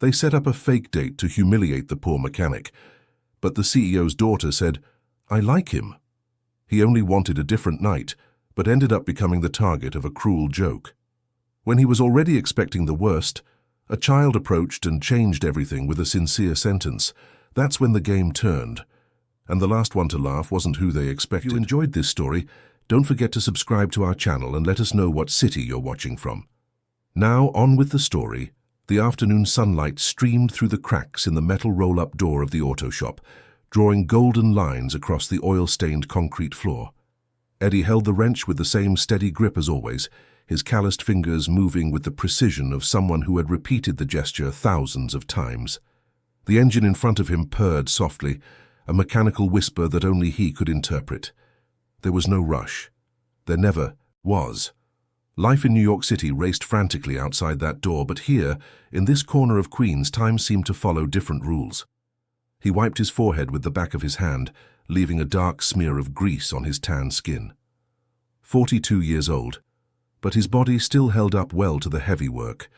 They set up a fake date to humiliate the poor mechanic, but the CEO's daughter said, "I like him." He only wanted a different night, but ended up becoming the target of a cruel joke. When he was already expecting the worst, a child approached and changed everything with a sincere sentence. That's when the game turned. And the last one to laugh wasn't who they expected. If you enjoyed this story, don't forget to subscribe to our channel and let us know what city you're watching from. Now, on with the story. The afternoon sunlight streamed through the cracks in the metal roll-up door of the auto shop, drawing golden lines across the oil-stained concrete floor. Eddie held the wrench with the same steady grip as always, his calloused fingers moving with the precision of someone who had repeated the gesture thousands of times. The engine in front of him purred softly, a mechanical whisper that only he could interpret. There was no rush. There never was. Life in New York City raced frantically outside that door, but here, in this corner of Queens, time seemed to follow different rules. He wiped his forehead with the back of his hand, leaving a dark smear of grease on his tan skin. 42 years old, but his body still held up well to the heavy work.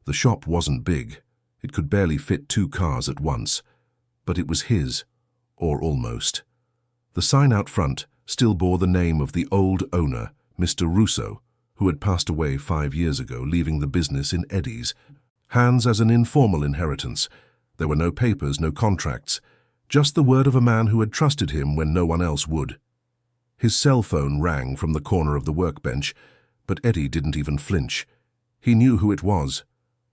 The shop wasn't big. It could barely fit 2 cars at once, but it was his, or almost. The sign out front still bore the name of the old owner, Mr. Russo, who had passed away 5 years ago, leaving the business in Eddie's hands as an informal inheritance. There were no papers, no contracts, just the word of a man who had trusted him when no one else would. His cell phone rang from the corner of the workbench, but Eddie didn't even flinch. He knew who it was.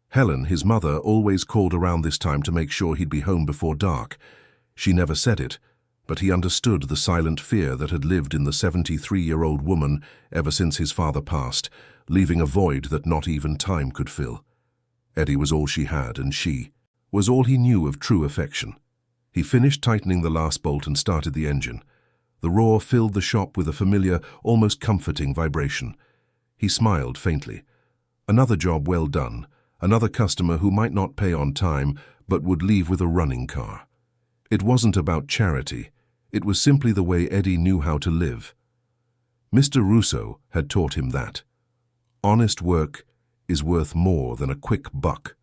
Helen, his mother, always called around this time to make sure he'd be home before dark. She never said it, but he understood the silent fear that had lived in the 73-year-old woman ever since his father passed, leaving a void that not even time could fill. Eddie was all she had, and she was all he knew of true affection. He finished tightening the last bolt and started the engine. The roar filled the shop with a familiar, almost comforting vibration. He smiled faintly. Another job well done, another customer who might not pay on time, but would leave with a running car. It wasn't about charity. It was simply the way Eddie knew how to live. Mr. Russo had taught him that. Honest work is worth more than a quick buck.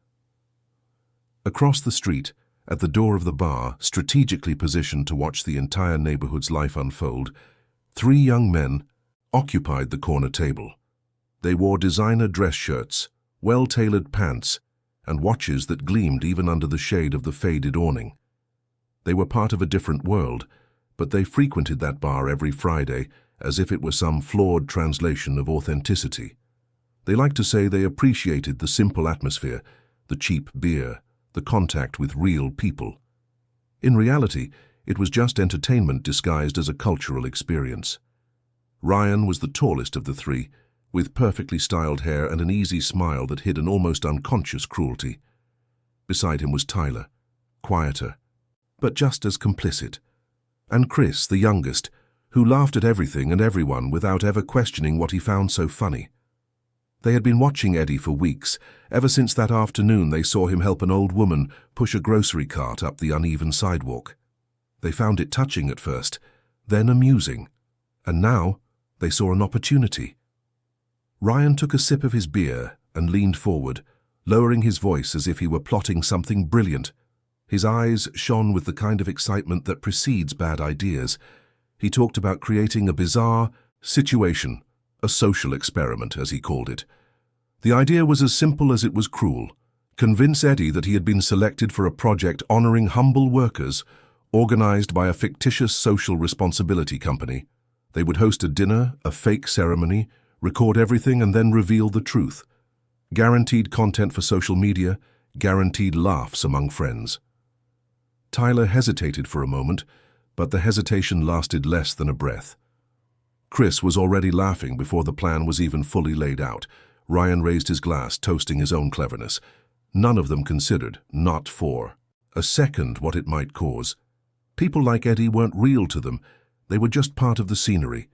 Across the street, at the door of the bar, strategically positioned to watch the entire neighborhood's life unfold, 3 young men occupied the corner table. They wore designer dress shirts, well-tailored pants, and watches that gleamed even under the shade of the faded awning. They were part of a different world, but they frequented that bar every Friday as if it were some flawed translation of authenticity. They liked to say they appreciated the simple atmosphere, the cheap beer, the contact with real people. In reality, it was just entertainment disguised as a cultural experience. Ryan was the tallest of the 3, with perfectly styled hair and an easy smile that hid an almost unconscious cruelty. Beside him was Tyler, quieter, but just as complicit. And Chris, the youngest, who laughed at everything and everyone without ever questioning what he found so funny. They had been watching Eddie for weeks, ever since that afternoon they saw him help an old woman push a grocery cart up the uneven sidewalk. They found it touching at first, then amusing, and now they saw an opportunity. Ryan took a sip of his beer and leaned forward, lowering his voice as if he were plotting something brilliant. His eyes shone with the kind of excitement that precedes bad ideas. He talked about creating a bizarre situation, a social experiment, as he called it. The idea was as simple as it was cruel. Convince Eddie that he had been selected for a project honoring humble workers, organized by a fictitious social responsibility company. They would host a dinner, a fake ceremony, record everything, and then reveal the truth. Guaranteed content for social media, guaranteed laughs among friends. Tyler hesitated for a moment, but the hesitation lasted less than a breath. Chris was already laughing before the plan was even fully laid out. Ryan raised his glass, toasting his own cleverness. None of them considered, not for a second, what it might cause. People like Eddie weren't real to them. They were just part of the scenery.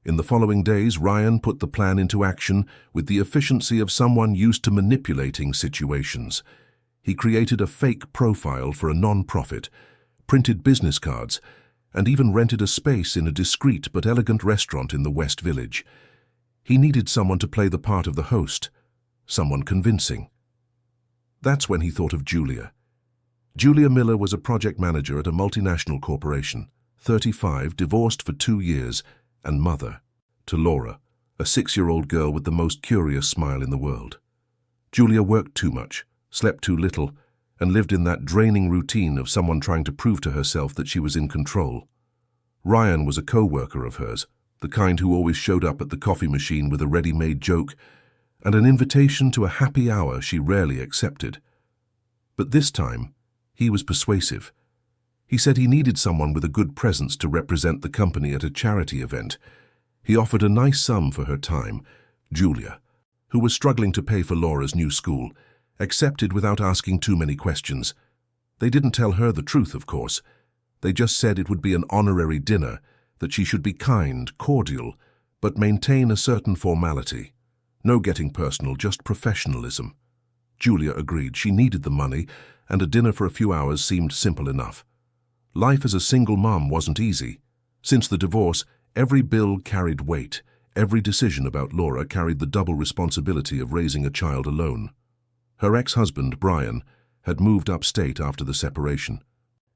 In the following days, Ryan put the plan into action with the efficiency of someone used to manipulating situations. He created a fake profile for a non-profit, printed business cards, and even rented a space in a discreet but elegant restaurant in the West Village. He needed someone to play the part of the host, someone convincing. That's when he thought of Julia. Julia Miller was a project manager at a multinational corporation, 35, divorced for 2 years, and mother to Laura, a 6-year-old girl with the most curious smile in the world. Julia worked too much, slept too little, and lived in that draining routine of someone trying to prove to herself that she was in control. Ryan was a co-worker of hers, the kind who always showed up at the coffee machine with a ready-made joke and an invitation to a happy hour she rarely accepted. But this time, he was persuasive. He said he needed someone with a good presence to represent the company at a charity event. He offered a nice sum for her time. Julia, who was struggling to pay for Laura's new school, accepted without asking too many questions. They didn't tell her the truth, of course. They just said it would be an honorary dinner, that she should be kind, cordial, but maintain a certain formality. No getting personal, just professionalism. Julia agreed. She needed the money, and a dinner for a few hours seemed simple enough. Life as a single mom wasn't easy. Since the divorce, every bill carried weight. Every decision about Laura carried the double responsibility of raising a child alone. Her ex-husband, Brian, had moved upstate after the separation,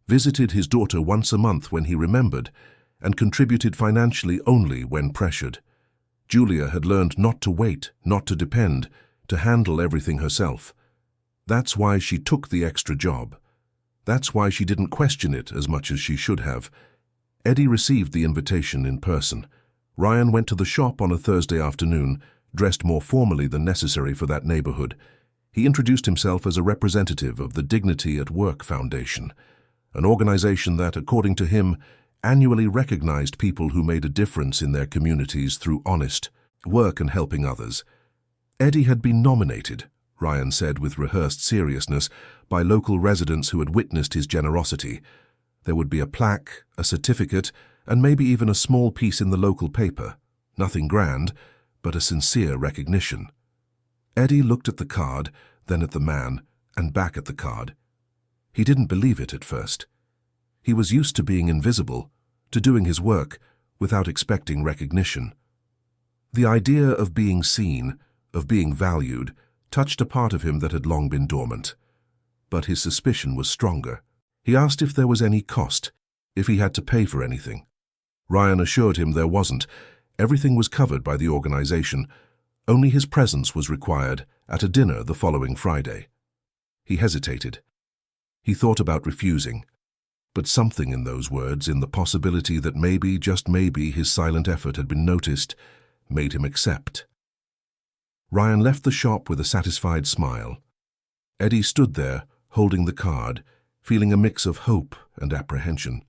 visited his daughter once a month when he remembered, and contributed financially only when pressured. Julia had learned not to wait, not to depend, to handle everything herself. That's why she took the extra job. That's why she didn't question it as much as she should have. Eddie received the invitation in person. Ryan went to the shop on a Thursday afternoon, dressed more formally than necessary for that neighborhood. He introduced himself as a representative of the Dignity at Work Foundation, an organization that, according to him, annually recognized people who made a difference in their communities through honest work and helping others. Eddie had been nominated, Ryan said with rehearsed seriousness, by local residents who had witnessed his generosity. There would be a plaque, a certificate, and maybe even a small piece in the local paper. Nothing grand, but a sincere recognition. Eddie looked at the card, then at the man, and back at the card. He didn't believe it at first. He was used to being invisible, to doing his work without expecting recognition. The idea of being seen, of being valued, touched a part of him that had long been dormant. But his suspicion was stronger. He asked if there was any cost, if he had to pay for anything. Ryan assured him there wasn't. Everything was covered by the organization. Only his presence was required at a dinner the following Friday. He hesitated. He thought about refusing. But something in those words, in the possibility that maybe, just maybe, his silent effort had been noticed, made him accept. Ryan left the shop with a satisfied smile. Eddie stood there, holding the card, feeling a mix of hope and apprehension.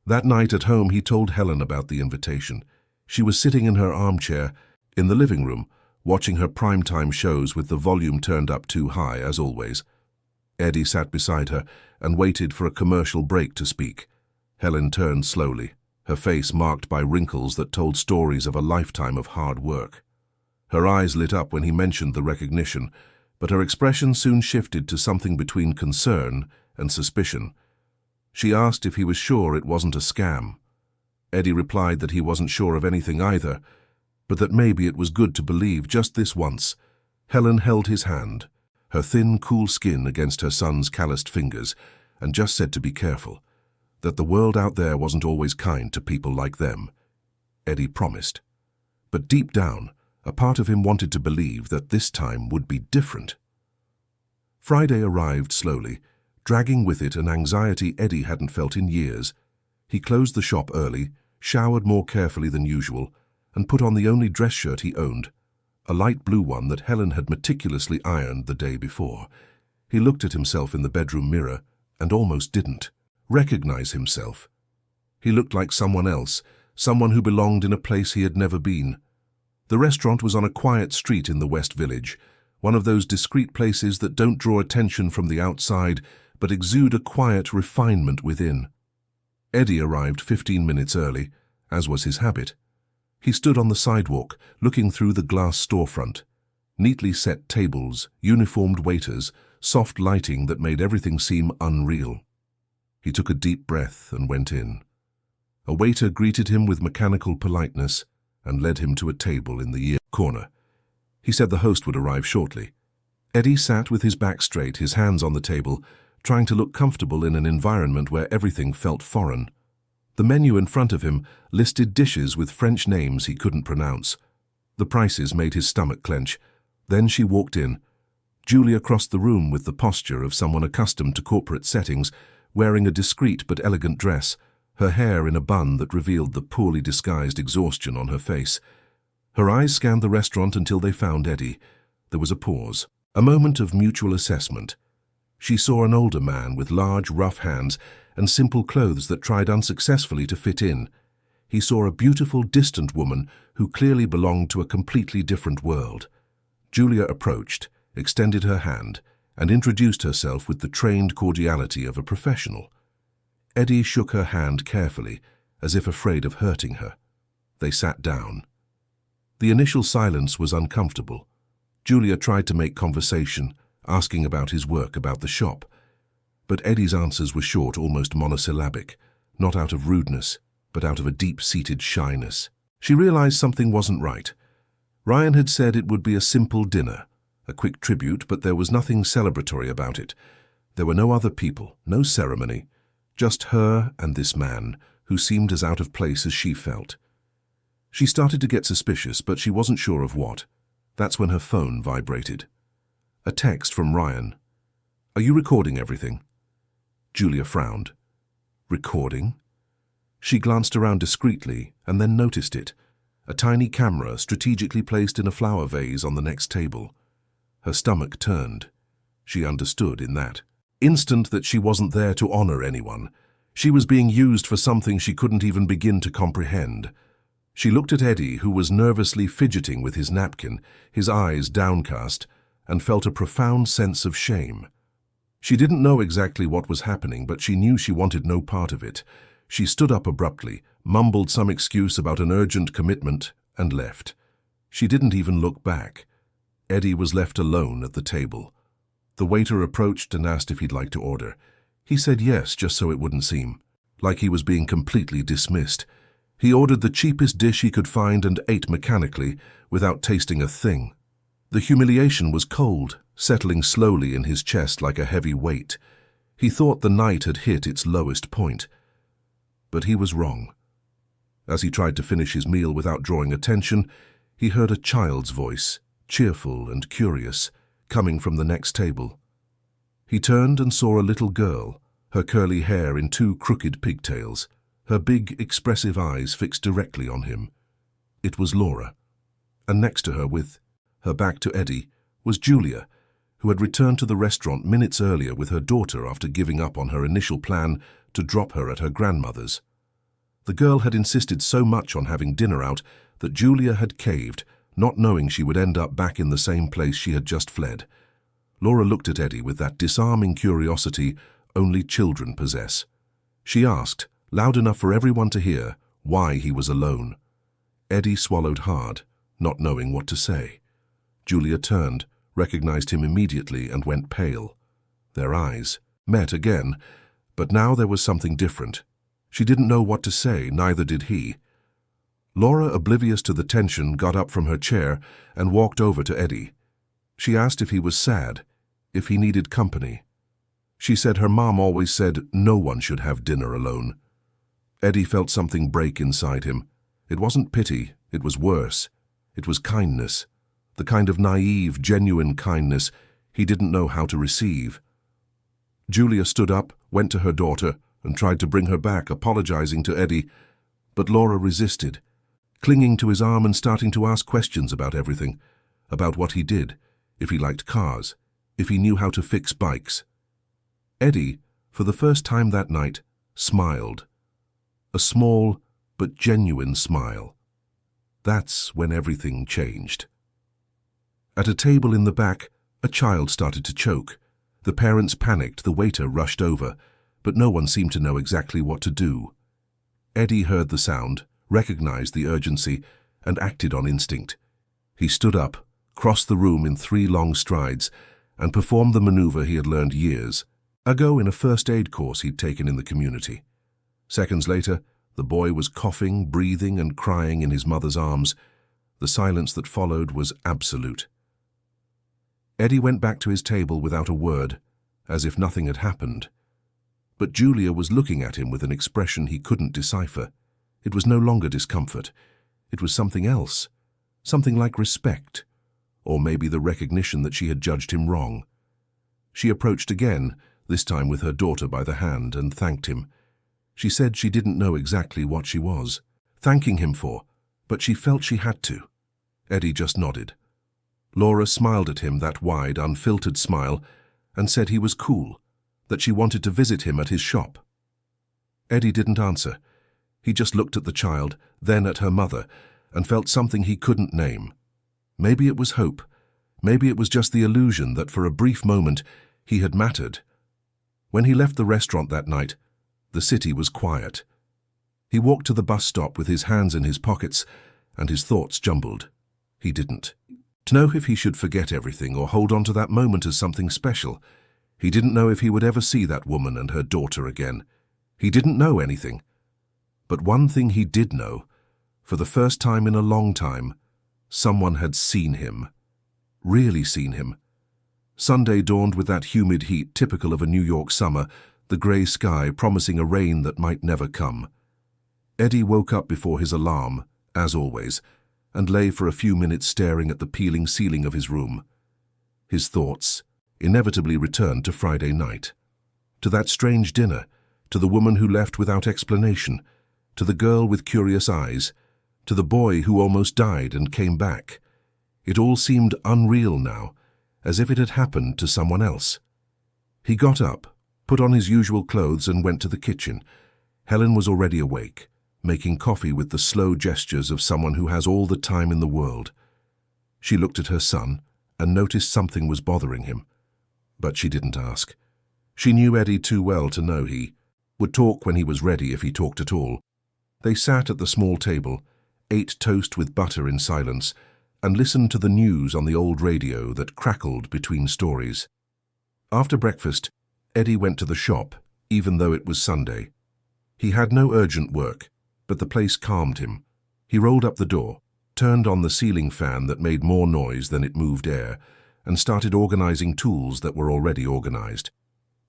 That night at home he told Helen about the invitation. She was sitting in her armchair, in the living room, watching her primetime shows with the volume turned up too high, as always. Eddie sat beside her and waited for a commercial break to speak. Helen turned slowly, her face marked by wrinkles that told stories of a lifetime of hard work. Her eyes lit up when he mentioned the recognition, but her expression soon shifted to something between concern and suspicion. She asked if he was sure it wasn't a scam. Eddie replied that he wasn't sure of anything either, but that maybe it was good to believe just this once. Helen held his hand, her thin, cool skin against her son's calloused fingers, and just said to be careful, that the world out there wasn't always kind to people like them. Eddie promised. But deep down, a part of him wanted to believe that this time would be different. Friday arrived slowly, dragging with it an anxiety Eddie hadn't felt in years. He closed the shop early, showered more carefully than usual, and put on the only dress shirt he owned, a light blue one that Helen had meticulously ironed the day before. He looked at himself in the bedroom mirror and almost didn't recognize himself. He looked like someone else, someone who belonged in a place he had never been. The restaurant was on a quiet street in the West Village, one of those discreet places that don't draw attention from the outside but exude a quiet refinement within. Eddie arrived 15 minutes early, as was his habit. He stood on the sidewalk, looking through the glass storefront. Neatly set tables, uniformed waiters, soft lighting that made everything seem unreal. He took a deep breath and went in. A waiter greeted him with mechanical politeness and led him to a table in the corner. He said the host would arrive shortly. Eddie sat with his back straight, his hands on the table, trying to look comfortable in an environment where everything felt foreign. The menu in front of him listed dishes with French names he couldn't pronounce. The prices made his stomach clench. Then she walked in. Julia crossed the room with the posture of someone accustomed to corporate settings, wearing a discreet but elegant dress, her hair in a bun that revealed the poorly disguised exhaustion on her face. Her eyes scanned the restaurant until they found Eddie. There was a pause, a moment of mutual assessment. She saw an older man with large, rough hands and simple clothes that tried unsuccessfully to fit in. He saw a beautiful, distant woman who clearly belonged to a completely different world. Julia approached, extended her hand, and introduced herself with the trained cordiality of a professional. Eddie shook her hand carefully, as if afraid of hurting her. They sat down. The initial silence was uncomfortable. Julia tried to make conversation, asking about his work, about the shop. But Eddie's answers were short, almost monosyllabic, not out of rudeness, but out of a deep-seated shyness. She realized something wasn't right. Ryan had said it would be a simple dinner, a quick tribute, but there was nothing celebratory about it. There were no other people, no ceremony, just her and this man, who seemed as out of place as she felt. She started to get suspicious, but she wasn't sure of what. That's when her phone vibrated. A text from Ryan. "Are you recording everything?" Julia frowned. Recording? She glanced around discreetly and then noticed it. A tiny camera strategically placed in a flower vase on the next table. Her stomach turned. She understood in that instant that she wasn't there to honor anyone. She was being used for something she couldn't even begin to comprehend. She looked at Eddie, who was nervously fidgeting with his napkin, his eyes downcast, and felt a profound sense of shame. She didn't know exactly what was happening, but she knew she wanted no part of it. She stood up abruptly, mumbled some excuse about an urgent commitment, and left. She didn't even look back. Eddie was left alone at the table. The waiter approached and asked if he'd like to order. He said yes, just so it wouldn't seem like he was being completely dismissed. He ordered the cheapest dish he could find and ate mechanically, without tasting a thing. The humiliation was cold, settling slowly in his chest like a heavy weight. He thought the night had hit its lowest point. But he was wrong. As he tried to finish his meal without drawing attention, he heard a child's voice, cheerful and curious, coming from the next table. He turned and saw a little girl, her curly hair in two crooked pigtails, her big, expressive eyes fixed directly on him. It was Laura. And next to her, with her back to Eddie, was Julia, who had returned to the restaurant minutes earlier with her daughter after giving up on her initial plan to drop her at her grandmother's. The girl had insisted so much on having dinner out that Julia had caved, not knowing she would end up back in the same place she had just fled. Laura looked at Eddie with that disarming curiosity only children possess. She asked, loud enough for everyone to hear, why he was alone. Eddie swallowed hard, not knowing what to say. Julia turned, recognized him immediately, and went pale. Their eyes met again, but now there was something different. She didn't know what to say, neither did he. Laura, oblivious to the tension, got up from her chair and walked over to Eddie. She asked if he was sad, if he needed company. She said her mom always said no one should have dinner alone. Eddie felt something break inside him. It wasn't pity, it was worse. It was kindness, the kind of naive, genuine kindness he didn't know how to receive. Julia stood up, went to her daughter, and tried to bring her back, apologizing to Eddie, but Laura resisted, clinging to his arm and starting to ask questions about everything, about what he did, if he liked cars, if he knew how to fix bikes. Eddie, for the first time that night, smiled. A small but genuine smile. That's when everything changed. At a table in the back, a child started to choke. The parents panicked, the waiter rushed over, but no one seemed to know exactly what to do. Eddie heard the sound, recognized the urgency, and acted on instinct. He stood up, crossed the room in 3 long strides, and performed the maneuver he had learned years ago in a first aid course he'd taken in the community. Seconds later, the boy was coughing, breathing, and crying in his mother's arms. The silence that followed was absolute. Eddie went back to his table without a word, as if nothing had happened. But Julia was looking at him with an expression he couldn't decipher. It was no longer discomfort. It was something else, something like respect, or maybe the recognition that she had judged him wrong. She approached again, this time with her daughter by the hand, and thanked him. She said she didn't know exactly what she was thanking him for, but she felt she had to. Eddie just nodded. Laura smiled at him, that wide, unfiltered smile, and said he was cool, that she wanted to visit him at his shop. Eddie didn't answer. He just looked at the child, then at her mother, and felt something he couldn't name. Maybe it was hope. Maybe it was just the illusion that for a brief moment he had mattered. When he left the restaurant that night, the city was quiet. He walked to the bus stop with his hands in his pockets, and his thoughts jumbled. He didn't know if he should forget everything or hold on to that moment as something special. He didn't know if he would ever see that woman and her daughter again. He didn't know anything. But one thing he did know, for the first time in a long time, someone had seen him. Really seen him. Sunday dawned with that humid heat typical of a New York summer, the grey sky promising a rain that might never come. Eddie woke up before his alarm, as always, and lay for a few minutes staring at the peeling ceiling of his room. His thoughts inevitably returned to Friday night, to that strange dinner, to the woman who left without explanation, to the girl with curious eyes, to the boy who almost died and came back. It all seemed unreal now, as if it had happened to someone else. He got up, put on his usual clothes and went to the kitchen. Helen was already awake, making coffee with the slow gestures of someone who has all the time in the world. She looked at her son and noticed something was bothering him. But she didn't ask. She knew Eddie too well to know he would talk when he was ready, if he talked at all. They sat at the small table, ate toast with butter in silence, and listened to the news on the old radio that crackled between stories. After breakfast, Eddie went to the shop, even though it was Sunday. He had no urgent work, but the place calmed him. He rolled up the door, turned on the ceiling fan that made more noise than it moved air, and started organizing tools that were already organized.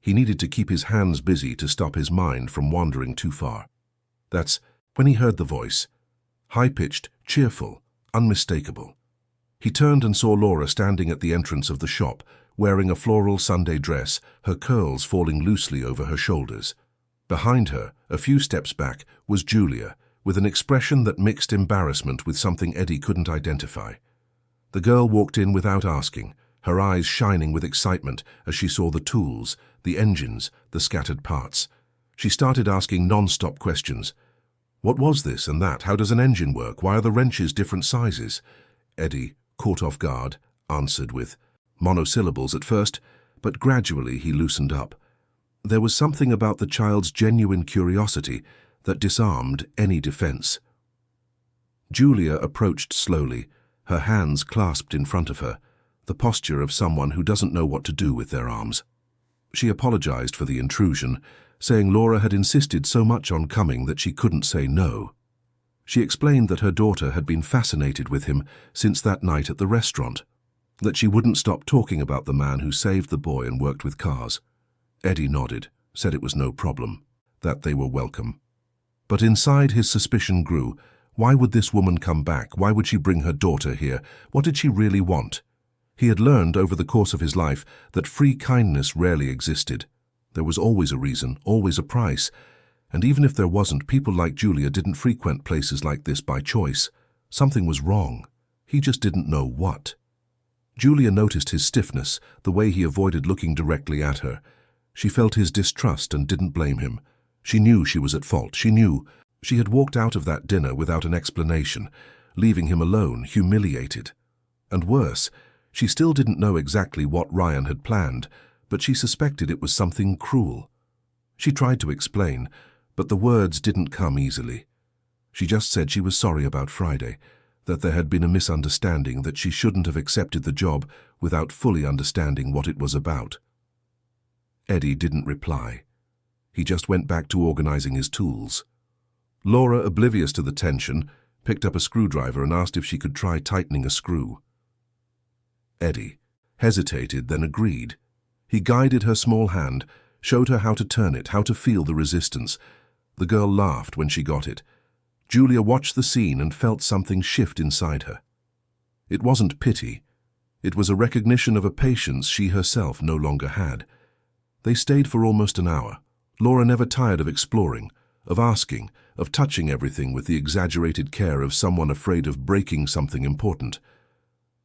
He needed to keep his hands busy to stop his mind from wandering too far. That's when he heard the voice, high-pitched, cheerful, unmistakable. He turned and saw Laura standing at the entrance of the shop, wearing a floral Sunday dress, her curls falling loosely over her shoulders. Behind her, a few steps back, was Julia, with an expression that mixed embarrassment with something Eddie couldn't identify. The girl walked in without asking, her eyes shining with excitement as she saw the tools, the engines, the scattered parts. She started asking non-stop questions. What was this and that? How does an engine work? Why are the wrenches different sizes? Eddie, caught off guard, answered with monosyllables at first, but gradually he loosened up. There was something about the child's genuine curiosity that disarmed any defense. Julia approached slowly, her hands clasped in front of her, the posture of someone who doesn't know what to do with their arms. She apologized for the intrusion, saying Laura had insisted so much on coming that she couldn't say no. She explained that her daughter had been fascinated with him since that night at the restaurant, that she wouldn't stop talking about the man who saved the boy and worked with cars. Eddie nodded, said it was no problem, that they were welcome. But inside his suspicion grew. Why would this woman come back? Why would she bring her daughter here? What did she really want? He had learned over the course of his life that free kindness rarely existed. There was always a reason, always a price, and even if there wasn't, people like Julia didn't frequent places like this by choice. Something was wrong. He just didn't know what. Julia noticed his stiffness, the way he avoided looking directly at her. She felt his distrust and didn't blame him. She knew she was at fault. She knew she had walked out of that dinner without an explanation, leaving him alone, humiliated. And worse, she still didn't know exactly what Ryan had planned, but she suspected it was something cruel. She tried to explain, but the words didn't come easily. She just said she was sorry about Friday, that there had been a misunderstanding, that she shouldn't have accepted the job without fully understanding what it was about. Eddie didn't reply. He just went back to organizing his tools. Laura, oblivious to the tension, picked up a screwdriver and asked if she could try tightening a screw. Eddie, hesitated, then agreed. He guided her small hand, showed her how to turn it, how to feel the resistance. The girl laughed when she got it. Julia watched the scene and felt something shift inside her. It wasn't pity. It was a recognition of a patience she herself no longer had. They stayed for almost an hour. Laura never tired of exploring, of asking, of touching everything with the exaggerated care of someone afraid of breaking something important.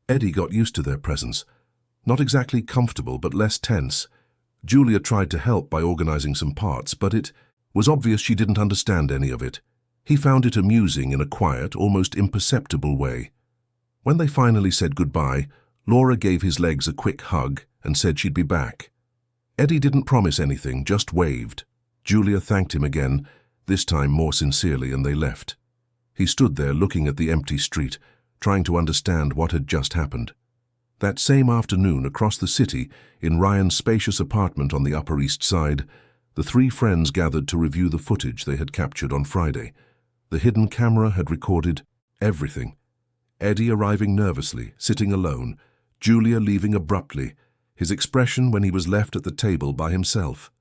Eddie got used to their presence. Not exactly comfortable, but less tense. Julia tried to help by organizing some parts, but it was obvious she didn't understand any of it. He found it amusing in a quiet, almost imperceptible way. When they finally said goodbye, Laura gave his legs a quick hug and said she'd be back. Eddie didn't promise anything, just waved. Julia thanked him again, this time more sincerely, and they left. He stood there looking at the empty street, trying to understand what had just happened. That same afternoon, across the city, in Ryan's spacious apartment on the Upper East Side, the three friends gathered to review the footage they had captured on Friday. The hidden camera had recorded everything. Eddie arriving nervously, sitting alone, Julia leaving abruptly, his expression when he was left at the table by himself.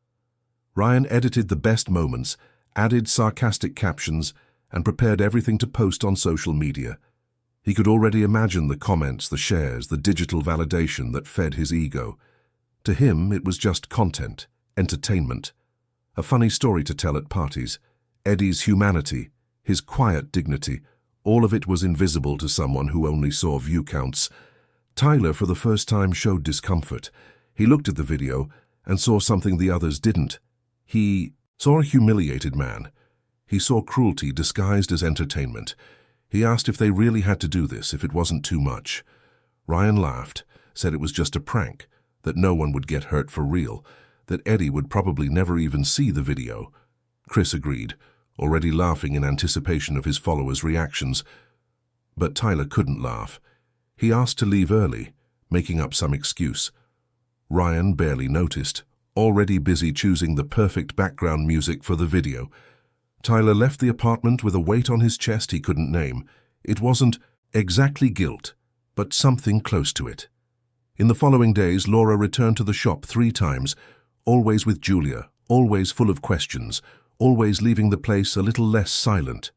Ryan edited the best moments, added sarcastic captions, and prepared everything to post on social media. He could already imagine the comments, the shares, the digital validation that fed his ego. To him, it was just content, entertainment. A funny story to tell at parties. Eddie's humanity, his quiet dignity, all of it was invisible to someone who only saw view counts. Tyler, for the first time, showed discomfort. He looked at the video and saw something the others didn't. He saw a humiliated man. He saw cruelty disguised as entertainment. He asked if they really had to do this, if it wasn't too much. Ryan laughed, said it was just a prank, that no one would get hurt for real, that Eddie would probably never even see the video. Chris agreed, already laughing in anticipation of his followers' reactions. But Tyler couldn't laugh. He asked to leave early, making up some excuse. Ryan barely noticed, already busy choosing the perfect background music for the video. Tyler left the apartment with a weight on his chest he couldn't name. It wasn't exactly guilt, but something close to it. In the following days, Laura returned to the shop 3 times, always with Julia, always full of questions, always leaving the place a little less silent.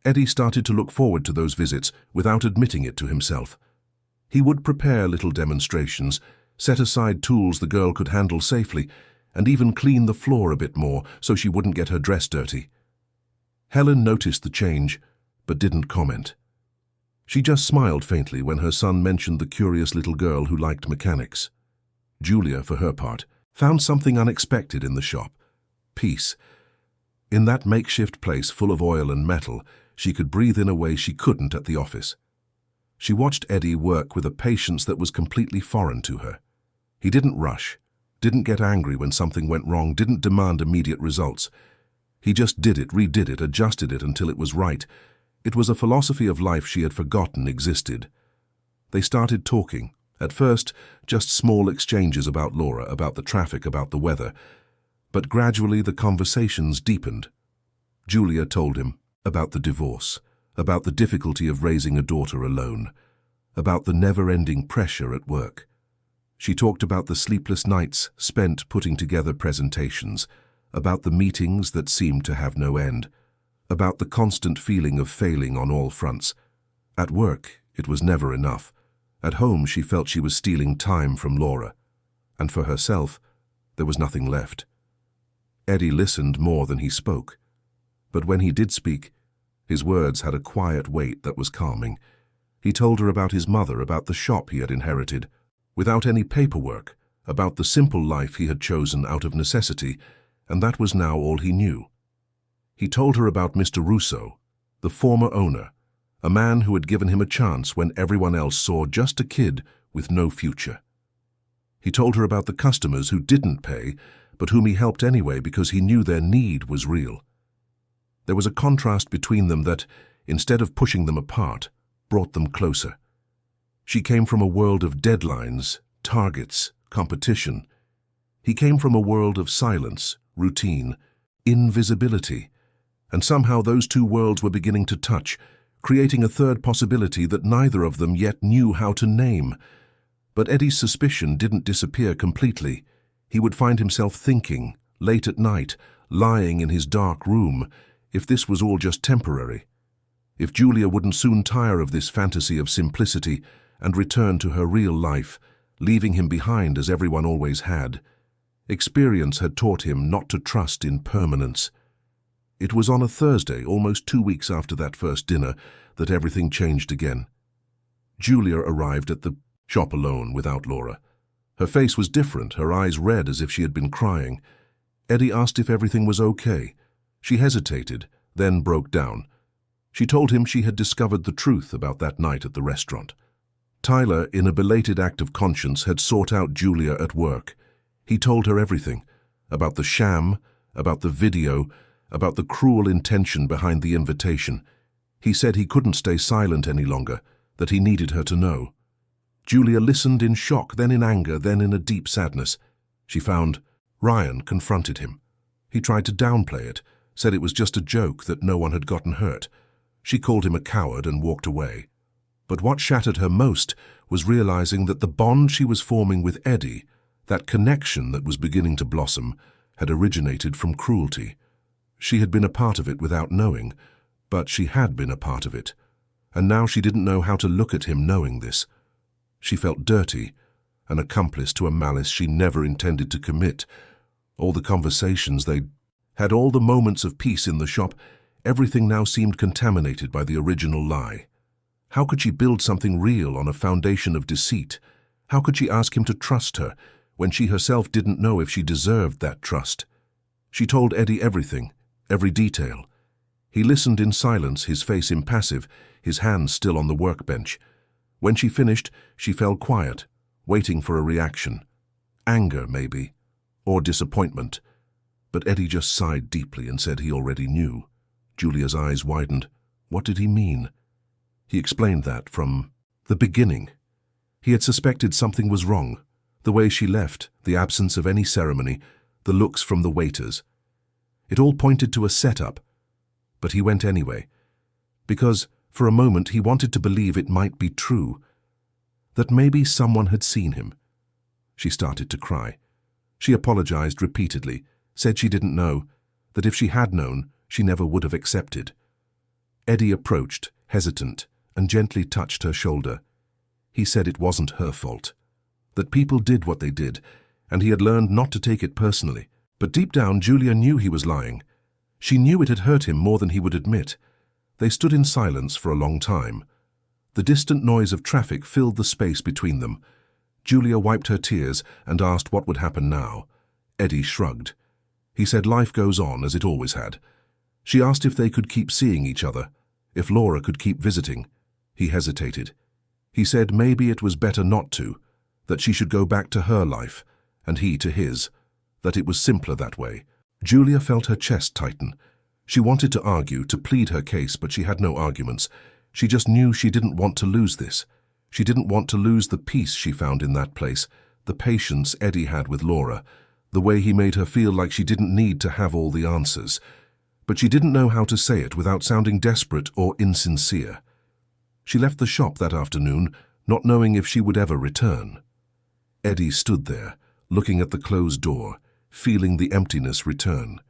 Eddie started to look forward to those visits without admitting it to himself. He would prepare little demonstrations, set aside tools the girl could handle safely, and even clean the floor a bit more so she wouldn't get her dress dirty. Helen noticed the change, but didn't comment. She just smiled faintly when her son mentioned the curious little girl who liked mechanics. Julia, for her part, found something unexpected in the shop: peace. In that makeshift place full of oil and metal, she could breathe in a way she couldn't at the office. She watched Eddie work with a patience that was completely foreign to her. He didn't rush, didn't get angry when something went wrong, didn't demand immediate results. He just did it, redid it, adjusted it until it was right. It was a philosophy of life she had forgotten existed. They started talking. At first, just small exchanges about Laura, about the traffic, about the weather. But gradually the conversations deepened. Julia told him about the divorce, about the difficulty of raising a daughter alone, about the never-ending pressure at work. She talked about the sleepless nights spent putting together presentations, about the meetings that seemed to have no end, about the constant feeling of failing on all fronts. At work, it was never enough. At home, she felt she was stealing time from Laura. And for herself, there was nothing left. Eddie listened more than he spoke. But when he did speak, his words had a quiet weight that was calming. He told her about his mother, about the shop he had inherited, without any paperwork, about the simple life he had chosen out of necessity, and that was now all he knew. He told her about Mr. Russo, the former owner, a man who had given him a chance when everyone else saw just a kid with no future. He told her about the customers who didn't pay, but whom he helped anyway because he knew their need was real. There was a contrast between them that, instead of pushing them apart, brought them closer. She came from a world of deadlines, targets, competition. He came from a world of silence, routine, invisibility, and somehow those two worlds were beginning to touch, creating a third possibility that neither of them yet knew how to name. But Eddie's suspicion didn't disappear completely. He would find himself thinking, late at night, lying in his dark room, if this was all just temporary. If Julia wouldn't soon tire of this fantasy of simplicity and return to her real life, leaving him behind as everyone always had. Experience had taught him not to trust in permanence. It was on a Thursday, almost 2 weeks after that first dinner, that everything changed again. Julia arrived at the shop alone without Laura. Her face was different, her eyes red as if she had been crying. Eddie asked if everything was okay. She hesitated, then broke down. She told him she had discovered the truth about that night at the restaurant. Tyler, in a belated act of conscience, had sought out Julia at work. He told her everything, about the sham, about the video, about the cruel intention behind the invitation. He said he couldn't stay silent any longer, that he needed her to know. Julia listened in shock, then in anger, then in a deep sadness. She found Ryan confronted him. He tried to downplay it, said it was just a joke, that no one had gotten hurt. She called him a coward and walked away. But what shattered her most was realizing that the bond she was forming with Eddie, that connection that was beginning to blossom, had originated from cruelty. She had been a part of it without knowing, but she had been a part of it. And now she didn't know how to look at him knowing this. She felt dirty, an accomplice to a malice she never intended to commit. All the conversations they'd had, all the moments of peace in the shop, everything now seemed contaminated by the original lie. How could she build something real on a foundation of deceit? How could she ask him to trust her when she herself didn't know if she deserved that trust? She told Eddie everything, every detail. He listened in silence, his face impassive, his hands still on the workbench. When she finished, she fell quiet, waiting for a reaction. Anger, maybe, or disappointment. But Eddie just sighed deeply and said he already knew. Julia's eyes widened. What did he mean? He explained that from the beginning. He had suspected something was wrong. The way she left, the absence of any ceremony, the looks from the waiters. It all pointed to a setup. But he went anyway, because for a moment he wanted to believe it might be true, that maybe someone had seen him. She started to cry. She apologized repeatedly, said she didn't know, that if she had known, she never would have accepted. Eddie approached, hesitant, and gently touched her shoulder. He said it wasn't her fault, that people did what they did, and he had learned not to take it personally. But deep down, Julia knew he was lying. She knew it had hurt him more than he would admit. They stood in silence for a long time. The distant noise of traffic filled the space between them. Julia wiped her tears and asked what would happen now. Eddie shrugged. He said life goes on as it always had. She asked if they could keep seeing each other, if Laura could keep visiting. He hesitated. He said maybe it was better not to, that she should go back to her life, and he to his, that it was simpler that way. Julia felt her chest tighten. She wanted to argue, to plead her case, but she had no arguments. She just knew she didn't want to lose this. She didn't want to lose the peace she found in that place, the patience Eddie had with Laura, the way he made her feel like she didn't need to have all the answers. But she didn't know how to say it without sounding desperate or insincere. She left the shop that afternoon, not knowing if she would ever return. Eddie stood there, looking at the closed door, feeling the emptiness return.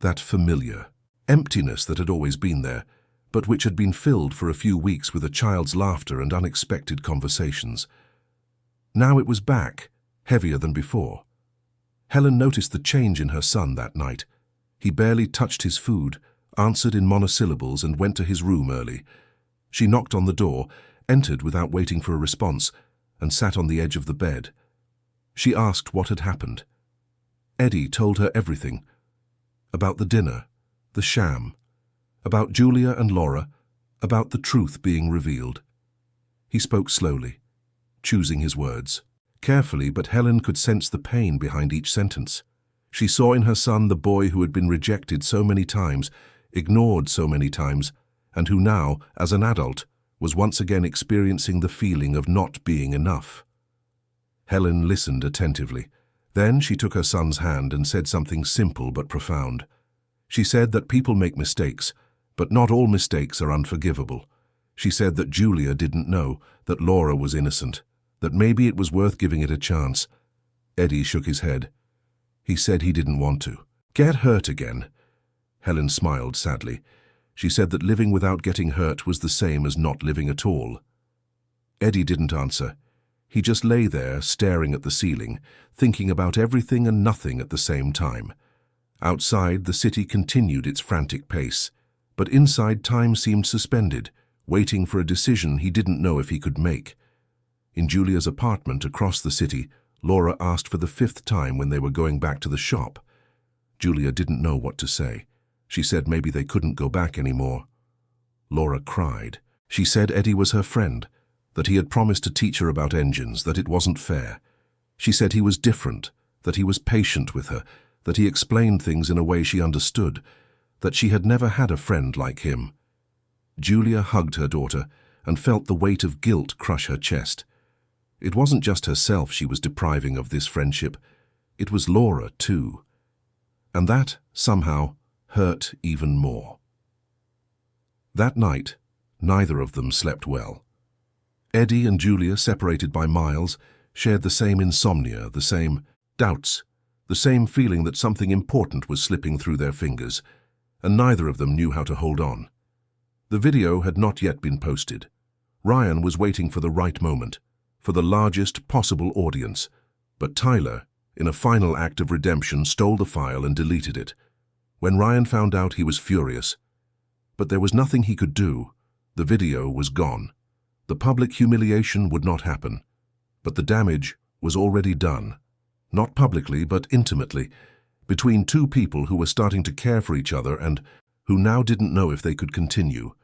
That familiar emptiness that had always been there, but which had been filled for a few weeks with a child's laughter and unexpected conversations. Now it was back, heavier than before. Helen noticed the change in her son that night. He barely touched his food, answered in monosyllables, and went to his room early. She knocked on the door, entered without waiting for a response, and sat on the edge of the bed. She asked what had happened. Eddie told her everything. About the dinner, the sham, about Julia and Laura, about the truth being revealed. He spoke slowly, choosing his words carefully, but Helen could sense the pain behind each sentence. She saw in her son the boy who had been rejected so many times, ignored so many times, and who now, as an adult, was once again experiencing the feeling of not being enough. Helen listened attentively. Then she took her son's hand and said something simple but profound. She said that people make mistakes, but not all mistakes are unforgivable. She said that Julia didn't know, that Laura was innocent, that maybe it was worth giving it a chance. Eddie shook his head. He said he didn't want to. Get hurt again. Helen smiled sadly. She said that living without getting hurt was the same as not living at all. Eddie didn't answer. He just lay there, staring at the ceiling, thinking about everything and nothing at the same time. Outside, the city continued its frantic pace, but inside time seemed suspended, waiting for a decision he didn't know if he could make. In Julia's apartment across the city, Laura asked for the 5th time when they were going back to the shop. Julia didn't know what to say. She said maybe they couldn't go back anymore. Laura cried. She said Eddie was her friend, that he had promised to teach her about engines, that it wasn't fair. She said he was different, that he was patient with her, that he explained things in a way she understood, that she had never had a friend like him. Julia hugged her daughter and felt the weight of guilt crush her chest. It wasn't just herself she was depriving of this friendship. It was Laura, too. And that, somehow, hurt even more. That night, neither of them slept well. Eddie and Julia, separated by miles, shared the same insomnia, the same doubts, the same feeling that something important was slipping through their fingers, and neither of them knew how to hold on. The video had not yet been posted. Ryan was waiting for the right moment, for the largest possible audience, but Tyler, in a final act of redemption, stole the file and deleted it. When Ryan found out, he was furious. But there was nothing he could do. The video was gone. The public humiliation would not happen. But the damage was already done. Not publicly, but intimately, between two people who were starting to care for each other and who now didn't know if they could continue.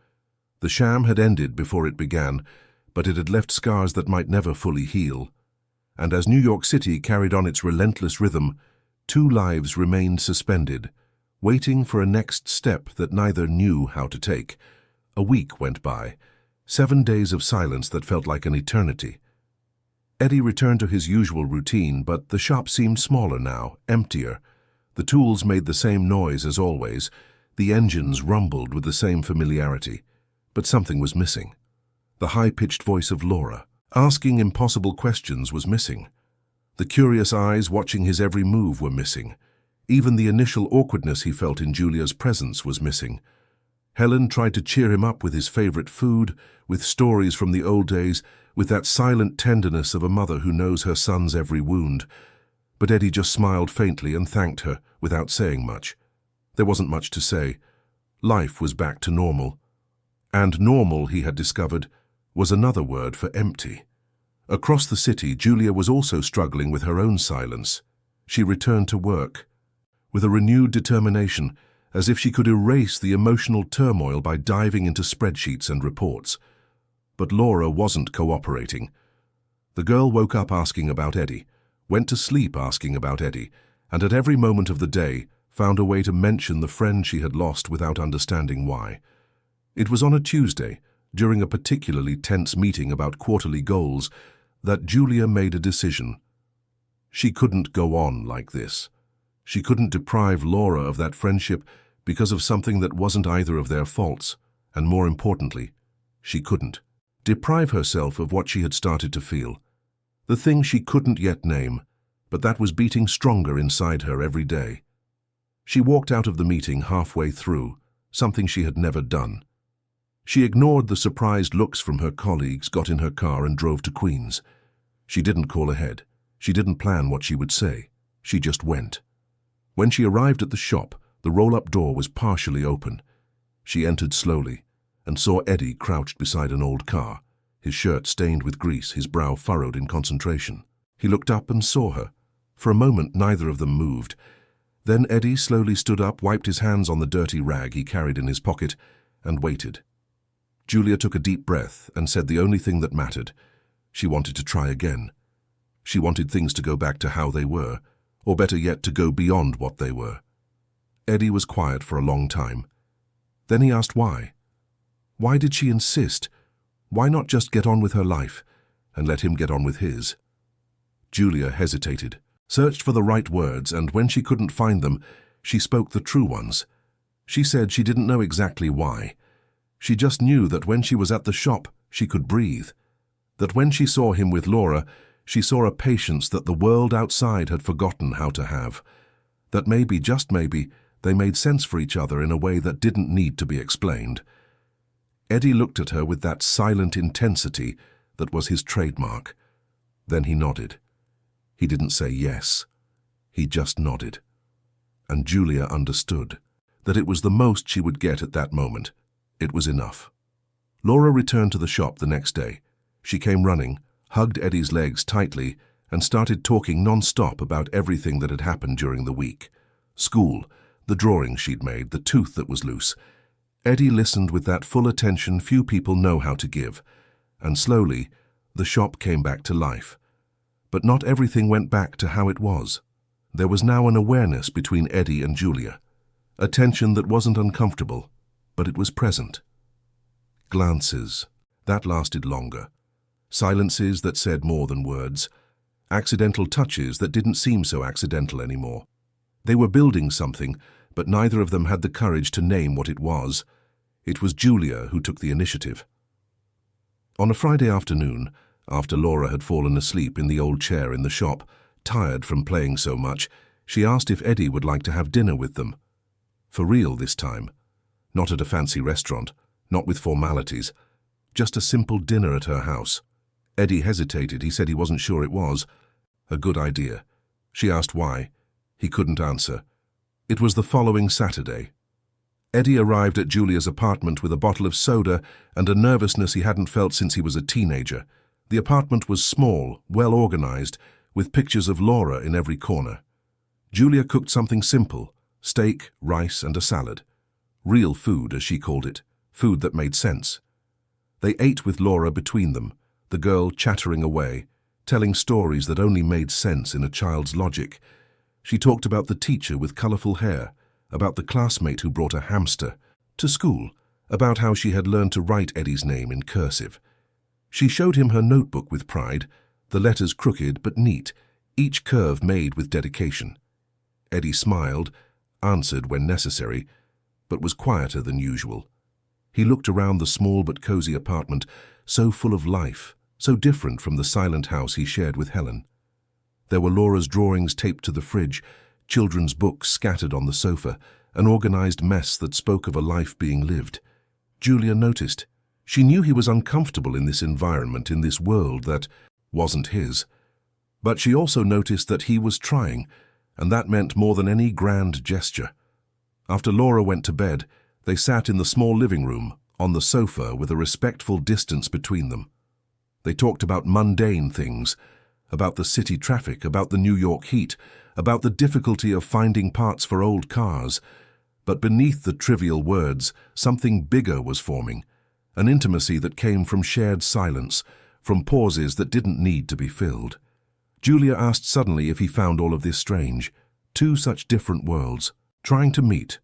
The sham had ended before it began, but it had left scars that might never fully heal. And as New York City carried on its relentless rhythm, 2 lives remained suspended, waiting for a next step that neither knew how to take. A week went by, 7 days of silence that felt like an eternity. Eddie returned to his usual routine, but the shop seemed smaller now, emptier. The tools made the same noise as always. The engines rumbled with the same familiarity. But something was missing. The high-pitched voice of Laura, asking impossible questions, was missing. The curious eyes watching his every move were missing. Even the initial awkwardness he felt in Julia's presence was missing. Helen tried to cheer him up with his favorite food, with stories from the old days, with that silent tenderness of a mother who knows her son's every wound. But Eddie just smiled faintly and thanked her, without saying much. There wasn't much to say. Life was back to normal. And normal, he had discovered, was another word for empty. Across the city, Julia was also struggling with her own silence. She returned to work with a renewed determination, as if she could erase the emotional turmoil by diving into spreadsheets and reports. But Laura wasn't cooperating. The girl woke up asking about Eddie, went to sleep asking about Eddie, and at every moment of the day found a way to mention the friend she had lost without understanding why. It was on a Tuesday, during a particularly tense meeting about quarterly goals, that Julia made a decision. She couldn't go on like this. She couldn't deprive Laura of that friendship because of something that wasn't either of their faults, and more importantly, she couldn't deprive herself of what she had started to feel. The thing she couldn't yet name, but that was beating stronger inside her every day. She walked out of the meeting halfway through, something she had never done. She ignored the surprised looks from her colleagues, got in her car and drove to Queens. She didn't call ahead. She didn't plan what she would say. She just went. When she arrived at the shop, the roll-up door was partially open. She entered slowly and saw Eddie crouched beside an old car, his shirt stained with grease, his brow furrowed in concentration. He looked up and saw her. For a moment, neither of them moved. Then Eddie slowly stood up, wiped his hands on the dirty rag he carried in his pocket, and waited. Julia took a deep breath and said the only thing that mattered. She wanted to try again. She wanted things to go back to how they were, or better yet, to go beyond what they were. Eddie was quiet for a long time. Then he asked why. Why did she insist? Why not just get on with her life and let him get on with his? Julia hesitated, searched for the right words, and when she couldn't find them, she spoke the true ones. She said she didn't know exactly why. She just knew that when she was at the shop, she could breathe. That when she saw him with Laura, she saw a patience that the world outside had forgotten how to have. That maybe, just maybe, they made sense for each other in a way that didn't need to be explained. Eddie looked at her with that silent intensity that was his trademark. Then he nodded. He didn't say yes. He just nodded. And Julia understood that it was the most she would get at that moment. It was enough. Laura returned to the shop the next day. She came running, hugged Eddie's legs tightly, and started talking non-stop about everything that had happened during the week. School, the drawings she'd made, the tooth that was loose. Eddie listened with that full attention few people know how to give, and slowly, the shop came back to life. But not everything went back to how it was. There was now an awareness between Eddie and Julia, a tension that wasn't uncomfortable, but it was present. Glances, that lasted longer. Silences that said more than words. Accidental touches that didn't seem so accidental anymore. They were building something, but neither of them had the courage to name what it was. It was Julia who took the initiative. On a Friday afternoon, after Laura had fallen asleep in the old chair in the shop, tired from playing so much, she asked if Eddie would like to have dinner with them. For real this time. Not at a fancy restaurant, not with formalities. Just a simple dinner at her house. Eddie hesitated. He said he wasn't sure it was. A good idea. She asked why. He couldn't answer. It was the following Saturday. Eddie arrived at Julia's apartment with a bottle of soda and a nervousness he hadn't felt since he was a teenager. The apartment was small, well organized, with pictures of Laura in every corner. Julia cooked something simple, steak, rice, and a salad. Real food, as she called it, food that made sense. They ate with Laura between them, the girl chattering away, telling stories that only made sense in a child's logic. She talked about the teacher with colorful hair, about the classmate who brought a hamster to school, about how she had learned to write Eddie's name in cursive. She showed him her notebook with pride, the letters crooked but neat, each curve made with dedication. Eddie smiled, answered when necessary, but was quieter than usual. He looked around the small but cozy apartment, so full of life, so different from the silent house he shared with Helen. There were Laura's drawings taped to the fridge, children's books scattered on the sofa, an organized mess that spoke of a life being lived. Julia noticed. She knew he was uncomfortable in this environment, in this world that wasn't his. But she also noticed that he was trying, and that meant more than any grand gesture. After Laura went to bed, they sat in the small living room, on the sofa with a respectful distance between them. They talked about mundane things, about the city traffic, about the New York heat, about the difficulty of finding parts for old cars. But beneath the trivial words, something bigger was forming, an intimacy that came from shared silence, from pauses that didn't need to be filled. Julia asked suddenly if he found all of this strange. Two such different worlds, trying to meet.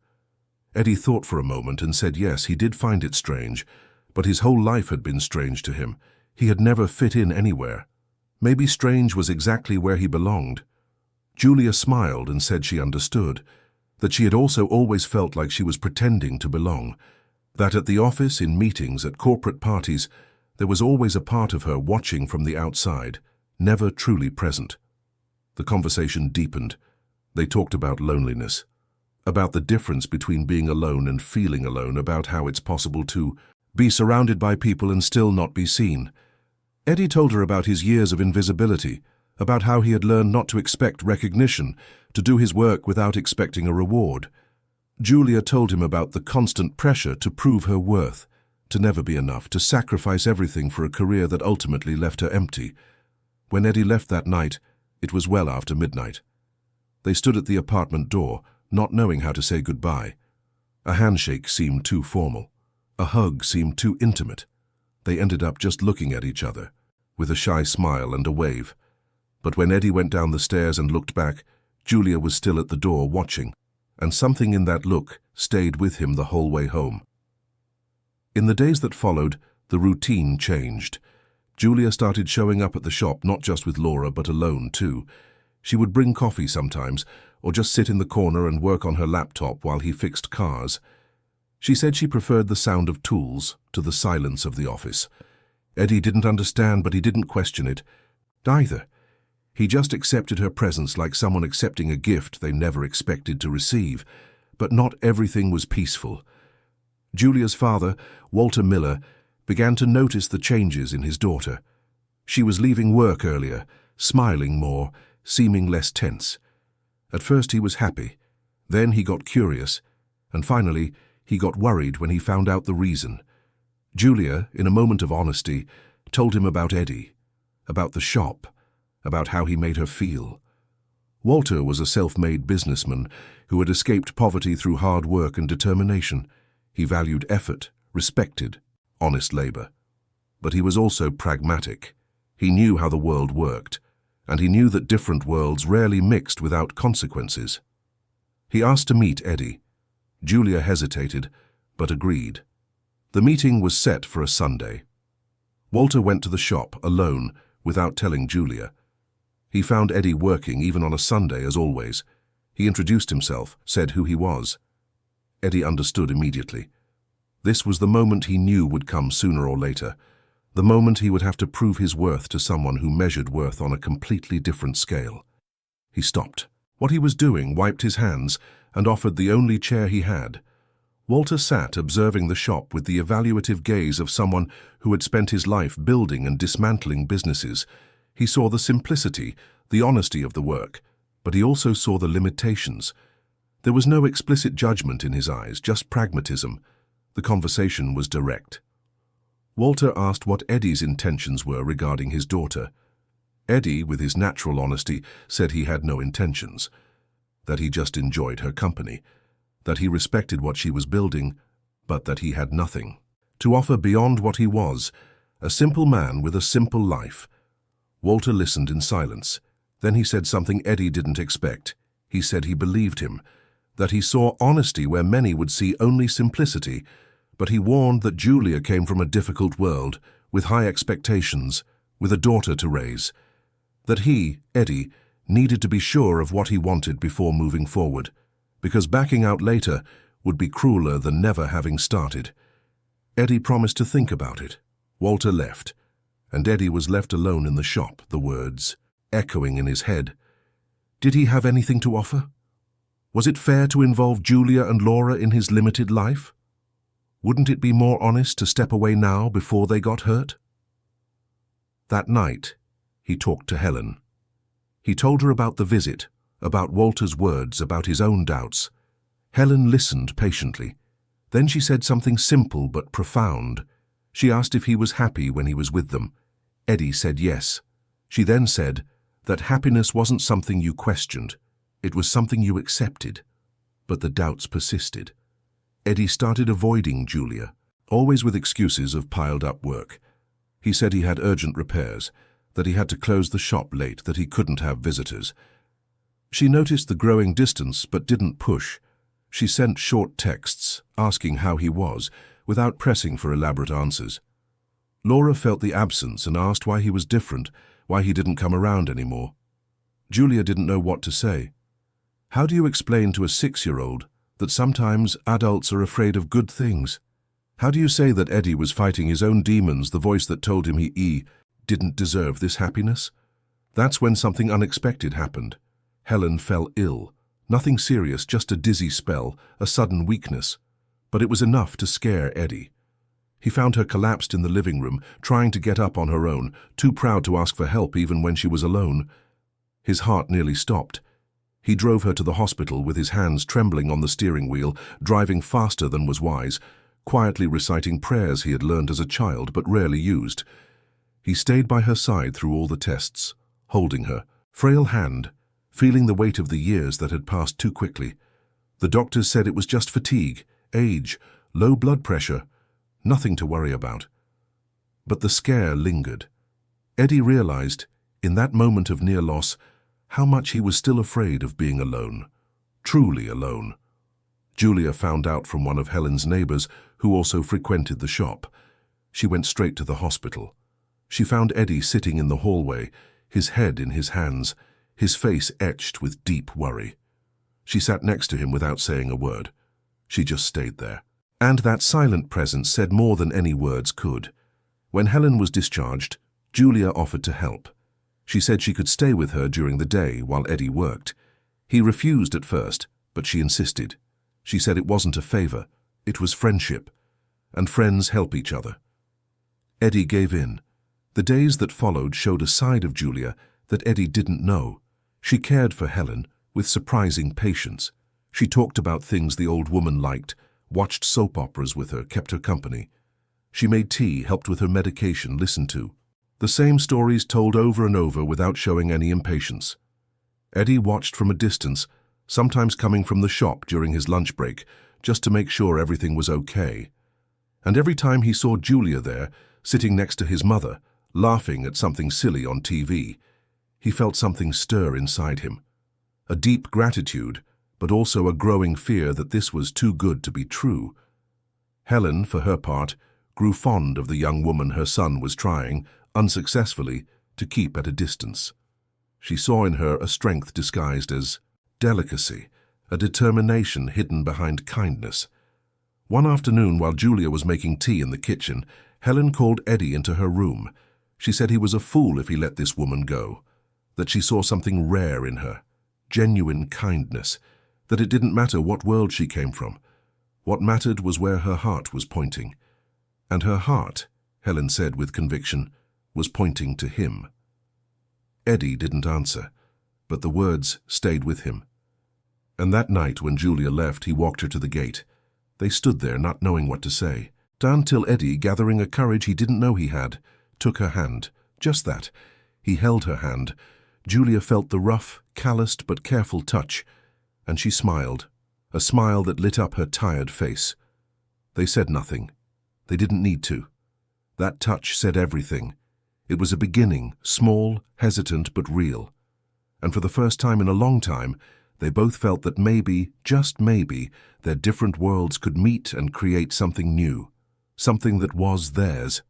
Eddie thought for a moment and said yes, he did find it strange, but his whole life had been strange to him. He had never fit in anywhere. Maybe strange was exactly where he belonged. Julia smiled and said she understood, that she had also always felt like she was pretending to belong, that at the office, in meetings, at corporate parties, there was always a part of her watching from the outside, never truly present. The conversation deepened. They talked about loneliness, about the difference between being alone and feeling alone, about how it's possible to be surrounded by people and still not be seen. Eddie told her about his years of invisibility, about how he had learned not to expect recognition, to do his work without expecting a reward. Julia told him about the constant pressure to prove her worth, to never be enough, to sacrifice everything for a career that ultimately left her empty. When Eddie left that night, it was well after midnight. They stood at the apartment door, not knowing how to say goodbye. A handshake seemed too formal. A hug seemed too intimate. They ended up just looking at each other, with a shy smile and a wave. But when Eddie went down the stairs and looked back, Julia was still at the door watching, and something in that look stayed with him the whole way home. In the days that followed, the routine changed. Julia started showing up at the shop not just with Laura but alone too. She would bring coffee sometimes, or just sit in the corner and work on her laptop while he fixed cars. She said she preferred the sound of tools to the silence of the office. Eddie didn't understand, but he didn't question it either. He just accepted her presence like someone accepting a gift they never expected to receive. But not everything was peaceful. Julia's father, Walter Miller, began to notice the changes in his daughter. She was leaving work earlier, smiling more, seeming less tense. At first he was happy, then he got curious, and finally he got worried when he found out the reason. Julia, in a moment of honesty, told him about Eddie, about the shop, about how he made her feel. Walter was a self-made businessman who had escaped poverty through hard work and determination. He valued effort, respected honest labor. But he was also pragmatic. He knew how the world worked, and he knew that different worlds rarely mixed without consequences. He asked to meet Eddie. Julia hesitated, but agreed. The meeting was set for a Sunday. Walter went to the shop alone, without telling Julia. He found Eddie working even on a Sunday, as always. He introduced himself, said who he was. Eddie understood immediately. This was the moment he knew would come sooner or later, the moment he would have to prove his worth to someone who measured worth on a completely different scale. He stopped. What he was doing, wiped his hands, and offered the only chair he had. Walter sat observing the shop with the evaluative gaze of someone who had spent his life building and dismantling businesses. He saw the simplicity, the honesty of the work, but he also saw the limitations. There was no explicit judgment in his eyes, just pragmatism. The conversation was direct. Walter asked what Eddie's intentions were regarding his daughter. Eddie, with his natural honesty, said he had no intentions, that he just enjoyed her company, that he respected what she was building, but that he had nothing to offer beyond what he was, a simple man with a simple life. Walter listened in silence. Then he said something Eddie didn't expect. He said he believed him, that he saw honesty where many would see only simplicity, but he warned that Julia came from a difficult world, with high expectations, with a daughter to raise, that he, Eddie, needed to be sure of what he wanted before moving forward, because backing out later would be crueler than never having started. Eddie promised to think about it. Walter left, and Eddie was left alone in the shop, the words echoing in his head. Did he have anything to offer? Was it fair to involve Julia and Laura in his limited life? Wouldn't it be more honest to step away now before they got hurt? That night, he talked to Helen. He told her about the visit, about Walter's words, about his own doubts. Helen listened patiently. Then she said something simple but profound. She asked if he was happy when he was with them. Eddie said yes. She then said that happiness wasn't something you questioned. It was something you accepted. But the doubts persisted. Eddie started avoiding Julia, always with excuses of piled-up work. He said he had urgent repairs, that he had to close the shop late, that he couldn't have visitors. She noticed the growing distance but didn't push. She sent short texts, asking how he was, without pressing for elaborate answers. Laura felt the absence and asked why he was different, why he didn't come around anymore. Julia didn't know what to say. How do you explain to a 6-year-old that sometimes adults are afraid of good things? How do you say that Eddie was fighting his own demons, the voice that told him he didn't deserve this happiness? That's when something unexpected happened. Helen fell ill. Nothing serious, just a dizzy spell, a sudden weakness. But it was enough to scare Eddie. He found her collapsed in the living room, trying to get up on her own, too proud to ask for help even when she was alone. His heart nearly stopped. He drove her to the hospital with his hands trembling on the steering wheel, driving faster than was wise, quietly reciting prayers he had learned as a child but rarely used. He stayed by her side through all the tests, holding her, frail hand, feeling the weight of the years that had passed too quickly. The doctors said it was just fatigue, age, low blood pressure, nothing to worry about. But the scare lingered. Eddie realized, in that moment of near loss, how much he was still afraid of being alone, truly alone. Julia found out from one of Helen's neighbors, who also frequented the shop. She went straight to the hospital. She found Eddie sitting in the hallway, his head in his hands, his face etched with deep worry. She sat next to him without saying a word. She just stayed there. And that silent presence said more than any words could. When Helen was discharged, Julia offered to help. She said she could stay with her during the day while Eddie worked. He refused at first, but she insisted. She said it wasn't a favor, it was friendship, and friends help each other. Eddie gave in. The days that followed showed a side of Julia that Eddie didn't know. She cared for Helen with surprising patience. She talked about things the old woman liked, watched soap operas with her, kept her company. She made tea, helped with her medication, listened to. The same stories told over and over without showing any impatience. Eddie watched from a distance, sometimes coming from the shop during his lunch break, just to make sure everything was okay. And every time he saw Julia there, sitting next to his mother, laughing at something silly on TV, he felt something stir inside him. A deep gratitude, but also a growing fear that this was too good to be true. Helen, for her part, grew fond of the young woman her son was trying, unsuccessfully, to keep at a distance. She saw in her a strength disguised as delicacy, a determination hidden behind kindness. One afternoon, while Julia was making tea in the kitchen, Helen called Eddie into her room. She said he was a fool if he let this woman go, that she saw something rare in her, genuine kindness, that it didn't matter what world she came from. What mattered was where her heart was pointing. And her heart, Helen said with conviction, was pointing to him. Eddie didn't answer, but the words stayed with him. And that night when Julia left, he walked her to the gate. They stood there not knowing what to say, until Eddie, gathering a courage he didn't know he had, took her hand. Just that. He held her hand. Julia felt the rough, calloused but careful touch, and she smiled, a smile that lit up her tired face. They said nothing. They didn't need to. That touch said everything. It was a beginning, small, hesitant but real. And for the first time in a long time, they both felt that maybe, just maybe, their different worlds could meet and create something new, something that was theirs.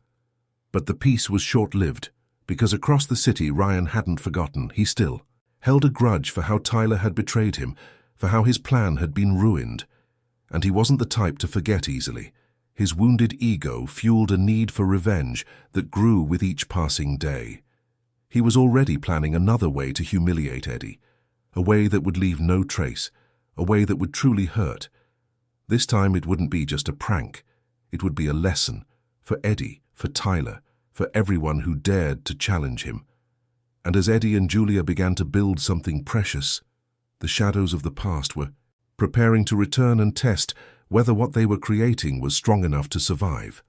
But the peace was short-lived, because across the city Ryan hadn't forgotten. He still held a grudge for how Tyler had betrayed him, for how his plan had been ruined. And he wasn't the type to forget easily. His wounded ego fueled a need for revenge that grew with each passing day. He was already planning another way to humiliate Eddie, a way that would leave no trace, a way that would truly hurt. This time it wouldn't be just a prank. It would be a lesson, for Eddie, for Tyler, for everyone who dared to challenge him. And as Eddie and Julia began to build something precious, the shadows of the past were preparing to return and test whether what they were creating was strong enough to survive.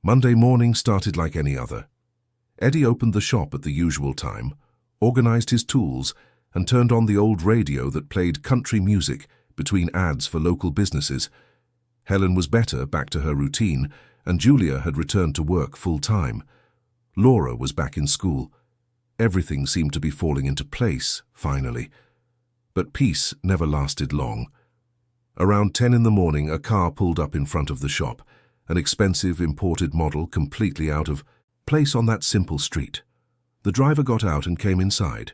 Monday morning started like any other. Eddie opened the shop at the usual time, organized his tools, and turned on the old radio that played country music between ads for local businesses. Helen was better, back to her routine, and Julia had returned to work full-time. Laura was back in school. Everything seemed to be falling into place, finally. But peace never lasted long. Around 10 in the morning, a car pulled up in front of the shop, an expensive imported model completely out of place on that simple street. The driver got out and came inside.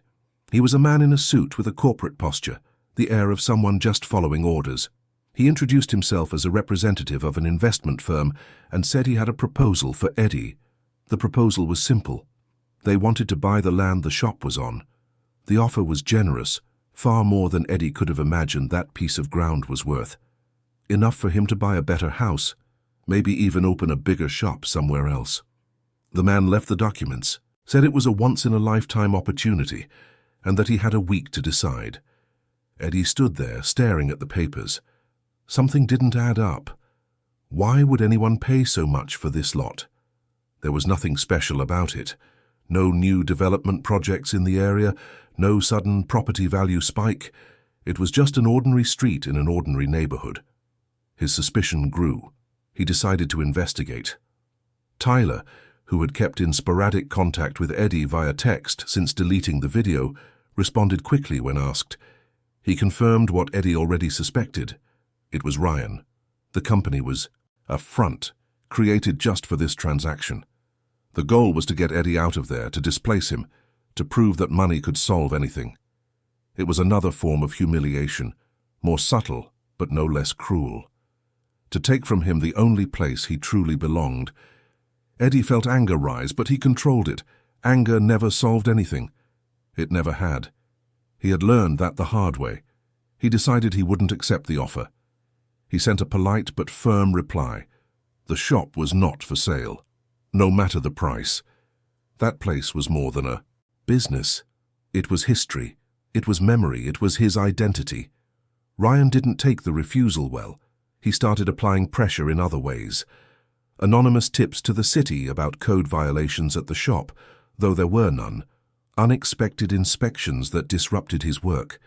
He was a man in a suit with a corporate posture, the air of someone just following orders. He introduced himself as a representative of an investment firm and said he had a proposal for Eddie. The proposal was simple. They wanted to buy the land the shop was on. The offer was generous, far more than Eddie could have imagined that piece of ground was worth. Enough for him to buy a better house, maybe even open a bigger shop somewhere else. The man left the documents, said it was a once-in-a-lifetime opportunity, and that he had a week to decide. Eddie stood there, staring at the papers. Something didn't add up. Why would anyone pay so much for this lot? There was nothing special about it. No new development projects in the area, no sudden property value spike. It was just an ordinary street in an ordinary neighborhood. His suspicion grew. He decided to investigate. Tyler, who had kept in sporadic contact with Eddie via text since deleting the video, responded quickly when asked. He confirmed what Eddie already suspected. It was Ryan. The company was a front, created just for this transaction. The goal was to get Eddie out of there, to displace him, to prove that money could solve anything. It was another form of humiliation, more subtle but no less cruel. To take from him the only place he truly belonged. Eddie felt anger rise, but he controlled it. Anger never solved anything. It never had. He had learned that the hard way. He decided he wouldn't accept the offer. He sent a polite but firm reply. The shop was not for sale, no matter the price. That place was more than a business. It was history. It was memory. It was his identity. Ryan didn't take the refusal well. He started applying pressure in other ways. Anonymous tips to the city about code violations at the shop, though there were none. Unexpected inspections that disrupted his work.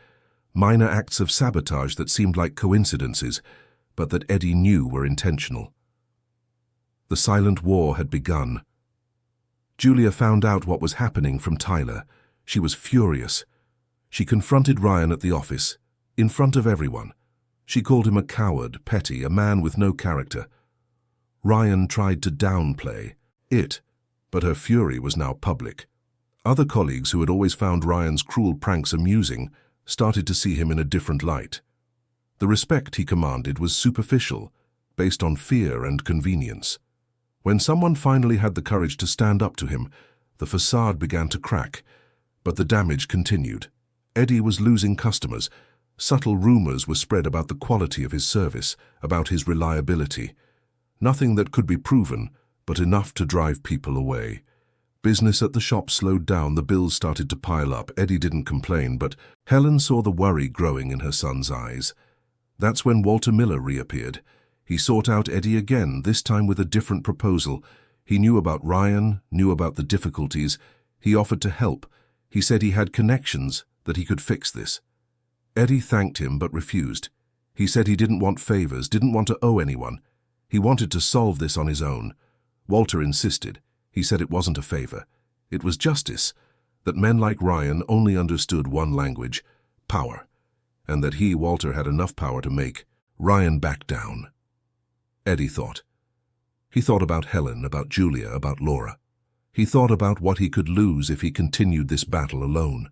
Minor acts of sabotage that seemed like coincidences, but that Eddie knew were intentional. The silent war had begun. Julia found out what was happening from Tyler. She was furious. She confronted Ryan at the office, in front of everyone. She called him a coward, petty, a man with no character. Ryan tried to downplay it, but her fury was now public. Other colleagues who had always found Ryan's cruel pranks amusing started to see him in a different light. The respect he commanded was superficial, based on fear and convenience. When someone finally had the courage to stand up to him, the facade began to crack, but the damage continued. Eddie was losing customers. Subtle rumors were spread about the quality of his service, about his reliability. Nothing that could be proven, but enough to drive people away. Business at the shop slowed down, the bills started to pile up. Eddie didn't complain, but Helen saw the worry growing in her son's eyes. That's when Walter Miller reappeared. He sought out Eddie again, this time with a different proposal. He knew about Ryan, knew about the difficulties. He offered to help. He said he had connections, that he could fix this. Eddie thanked him but refused. He said he didn't want favors, didn't want to owe anyone. He wanted to solve this on his own. Walter insisted. He said it wasn't a favor. It was justice, that men like Ryan only understood one language, power, and that he, Walter, had enough power to make Ryan back down. Eddie thought. He thought about Helen, about Julia, about Laura. He thought about what he could lose if he continued this battle alone.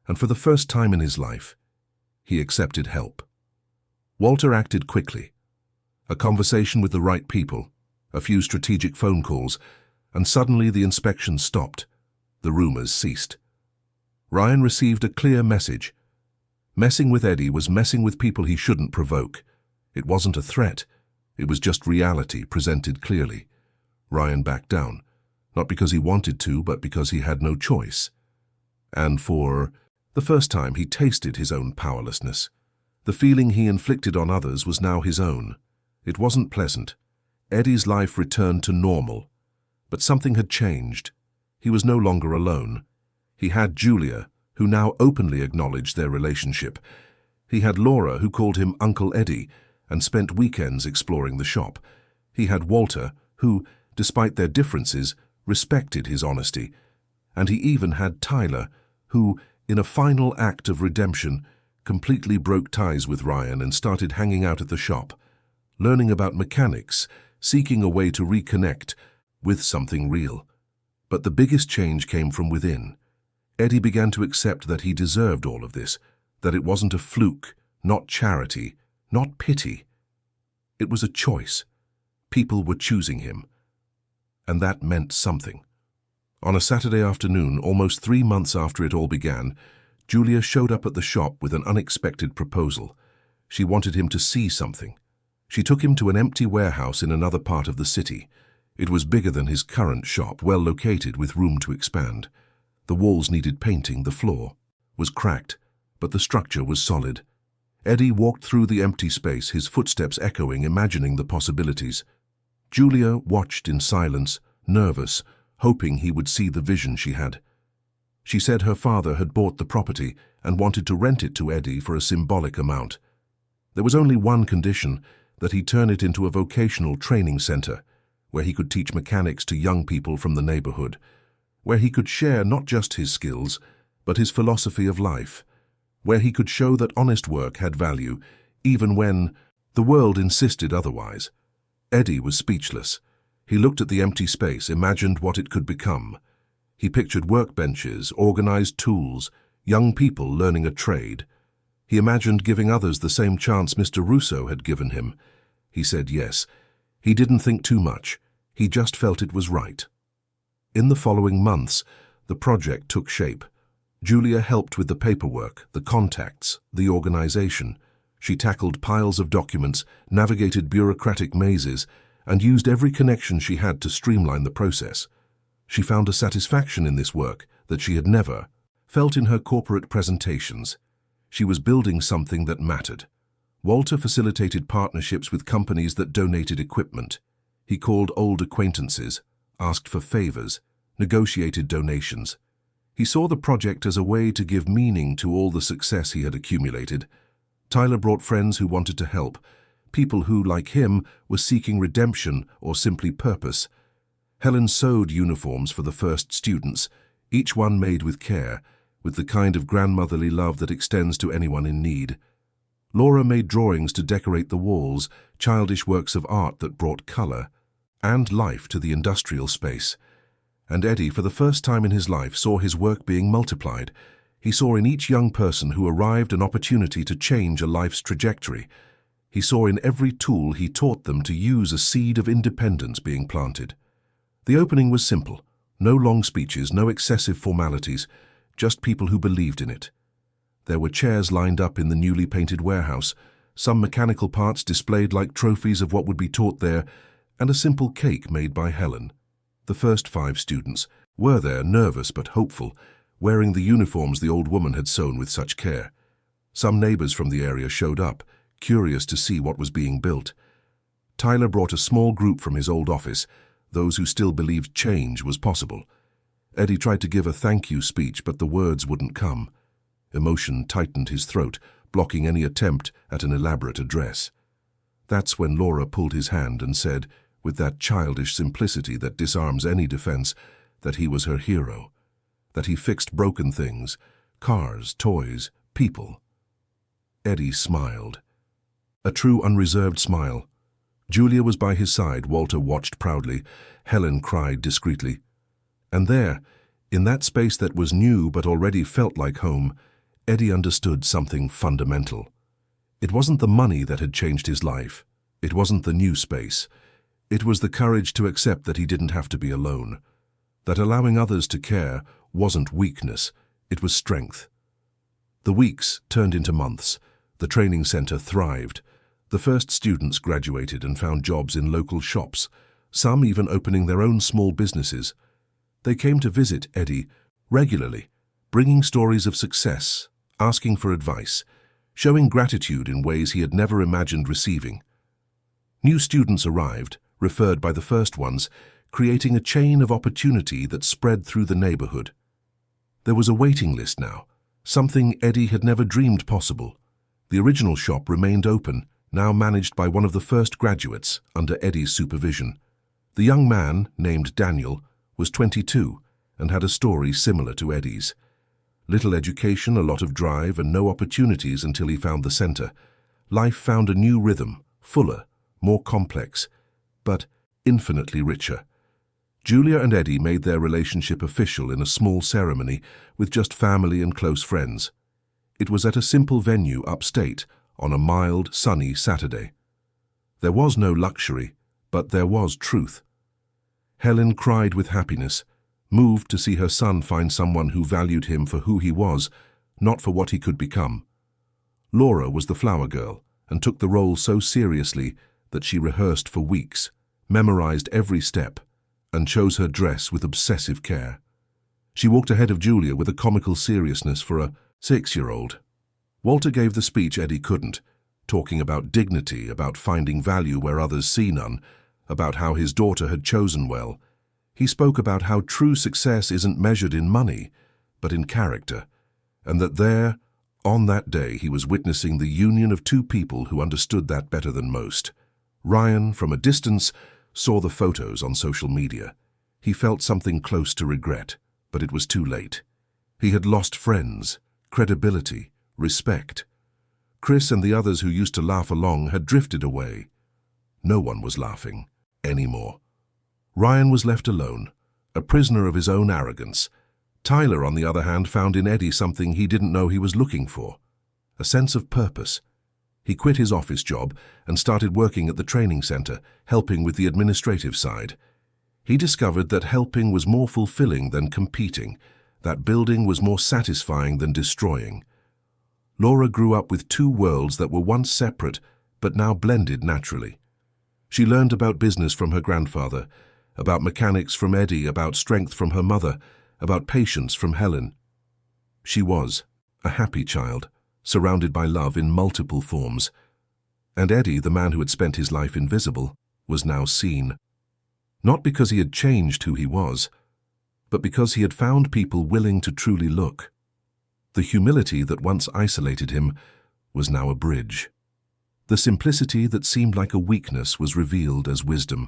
And for the first time in his life, he accepted help. Walter acted quickly. A conversation with the right people, a few strategic phone calls, and suddenly the inspection stopped. The rumors ceased. Ryan received a clear message. Messing with Eddie was messing with people he shouldn't provoke. It wasn't a threat. It was just reality presented clearly. Ryan backed down, not because he wanted to, but because he had no choice. And for the first time, he tasted his own powerlessness. The feeling he inflicted on others was now his own. It wasn't pleasant. Eddie's life returned to normal. But something had changed. He was no longer alone. He had Julia, who now openly acknowledged their relationship. He had Laura, who called him Uncle Eddie and spent weekends exploring the shop. He had Walter, who, despite their differences, respected his honesty. And he even had Tyler, who, in a final act of redemption, completely broke ties with Ryan and started hanging out at the shop, learning about mechanics, seeking a way to reconnect with something real. But the biggest change came from within. Eddie began to accept that he deserved all of this, that it wasn't a fluke, not charity, not pity. It was a choice. People were choosing him. And that meant something. On a Saturday afternoon, almost 3 months after it all began, Julia showed up at the shop with an unexpected proposal. She wanted him to see something. She took him to an empty warehouse in another part of the city. It was bigger than his current shop, well located with room to expand. The walls needed painting, the floor was cracked, but the structure was solid. Eddie walked through the empty space, his footsteps echoing, imagining the possibilities. Julia watched in silence, nervous, hoping he would see the vision she had. She said her father had bought the property and wanted to rent it to Eddie for a symbolic amount. There was only one condition, that he turn it into a vocational training center, where he could teach mechanics to young people from the neighborhood, where he could share not just his skills, but his philosophy of life, where he could show that honest work had value, even when the world insisted otherwise. Eddie was speechless. He looked at the empty space, imagined what it could become. He pictured workbenches, organized tools, young people learning a trade. He imagined giving others the same chance Mr. Russo had given him. He said yes. He didn't think too much. He just felt it was right. In the following months, the project took shape. Julia helped with the paperwork, the contacts, the organization. She tackled piles of documents, navigated bureaucratic mazes, and used every connection she had to streamline the process. She found a satisfaction in this work that she had never felt in her corporate presentations. She was building something that mattered. Walter facilitated partnerships with companies that donated equipment. He called old acquaintances, asked for favors, negotiated donations. He saw the project as a way to give meaning to all the success he had accumulated. Tyler brought friends who wanted to help, people who, like him, were seeking redemption or simply purpose. Helen sewed uniforms for the first students, each one made with care, with the kind of grandmotherly love that extends to anyone in need. Laura made drawings to decorate the walls, childish works of art that brought color and life to the industrial space. And Eddie, for the first time in his life, saw his work being multiplied. He saw in each young person who arrived an opportunity to change a life's trajectory. He saw in every tool he taught them to use a seed of independence being planted. The opening was simple. No long speeches, no excessive formalities, just people who believed in it. There were chairs lined up in the newly painted warehouse, some mechanical parts displayed like trophies of what would be taught there, and a simple cake made by Helen. The first 5 students were there, nervous but hopeful, wearing the uniforms the old woman had sewn with such care. Some neighbors from the area showed up, curious to see what was being built. Tyler brought a small group from his old office, those who still believed change was possible. Eddie tried to give a thank you speech, but the words wouldn't come. Emotion tightened his throat, blocking any attempt at an elaborate address. That's when Laura pulled his hand and said, with that childish simplicity that disarms any defense, that he was her hero, that he fixed broken things, cars, toys, people. Eddie smiled. A true unreserved smile. Julia was by his side. Walter watched proudly. Helen cried discreetly. And there, in that space that was new but already felt like home, Eddie understood something fundamental. It wasn't the money that had changed his life. It wasn't the new space. It was the courage to accept that he didn't have to be alone, that allowing others to care wasn't weakness, it was strength. The weeks turned into months. The training center thrived. The first students graduated and found jobs in local shops, some even opening their own small businesses. They came to visit Eddie regularly, bringing stories of success, asking for advice, showing gratitude in ways he had never imagined receiving. New students arrived, referred by the first ones, creating a chain of opportunity that spread through the neighborhood. There was a waiting list now, something Eddie had never dreamed possible. The original shop remained open, now managed by one of the first graduates under Eddie's supervision. The young man, named Daniel, was 22 and had a story similar to Eddie's. Little education, a lot of drive, and no opportunities until he found the center. Life found a new rhythm, fuller, more complex, but infinitely richer. Julia and Eddie made their relationship official in a small ceremony with just family and close friends. It was at a simple venue upstate on a mild, sunny Saturday. There was no luxury, but there was truth. Helen cried with happiness, moved to see her son find someone who valued him for who he was, not for what he could become. Laura was the flower girl and took the role so seriously that she rehearsed for weeks, memorized every step, and chose her dress with obsessive care. She walked ahead of Julia with a comical seriousness for a 6-year-old. Walter gave the speech Eddie couldn't, talking about dignity, about finding value where others see none, about how his daughter had chosen well. He spoke about how true success isn't measured in money, but in character, and that there, on that day, he was witnessing the union of 2 people who understood that better than most. Ryan, from a distance, saw the photos on social media. He felt something close to regret, but it was too late. He had lost friends, credibility, respect. Chris and the others who used to laugh along had drifted away. No one was laughing anymore. Ryan was left alone, a prisoner of his own arrogance. Tyler, on the other hand, found in Eddie something he didn't know he was looking for, a sense of purpose. He quit his office job and started working at the training center, helping with the administrative side. He discovered that helping was more fulfilling than competing, that building was more satisfying than destroying. Laura grew up with two worlds that were once separate but now blended naturally. She learned about business from her grandfather, about mechanics from Eddie, about strength from her mother, about patience from Helen. She was a happy child, surrounded by love in multiple forms. And Eddie, the man who had spent his life invisible, was now seen. Not because he had changed who he was, but because he had found people willing to truly look. The humility that once isolated him was now a bridge. The simplicity that seemed like a weakness was revealed as wisdom.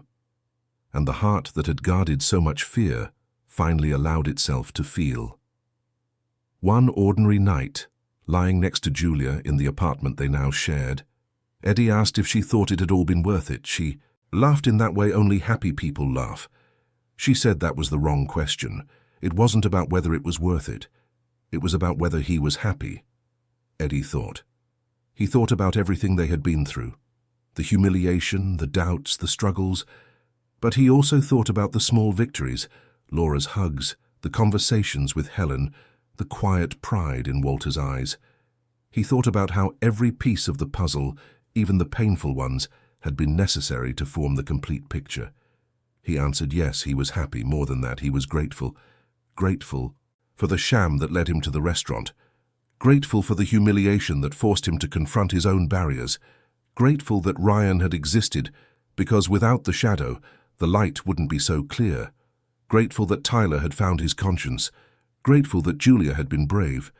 And the heart that had guarded so much fear finally allowed itself to feel. One ordinary night, lying next to Julia in the apartment they now shared, Eddie asked if she thought it had all been worth it. She laughed in that way only happy people laugh. She said that was the wrong question. It wasn't about whether it was worth it. It was about whether he was happy. Eddie thought. He thought about everything they had been through, the humiliation, the doubts, the struggles, but he also thought about the small victories, Laura's hugs, the conversations with Helen, the quiet pride in Walter's eyes. He thought about how every piece of the puzzle, even the painful ones, had been necessary to form the complete picture. He answered yes, he was happy. More than that, he was grateful. Grateful for the sham that led him to the restaurant. Grateful for the humiliation that forced him to confront his own barriers. Grateful that Ryan had existed, because without the shadow, the light wouldn't be so clear. Grateful that Tyler had found his conscience. Grateful that Julia had been brave.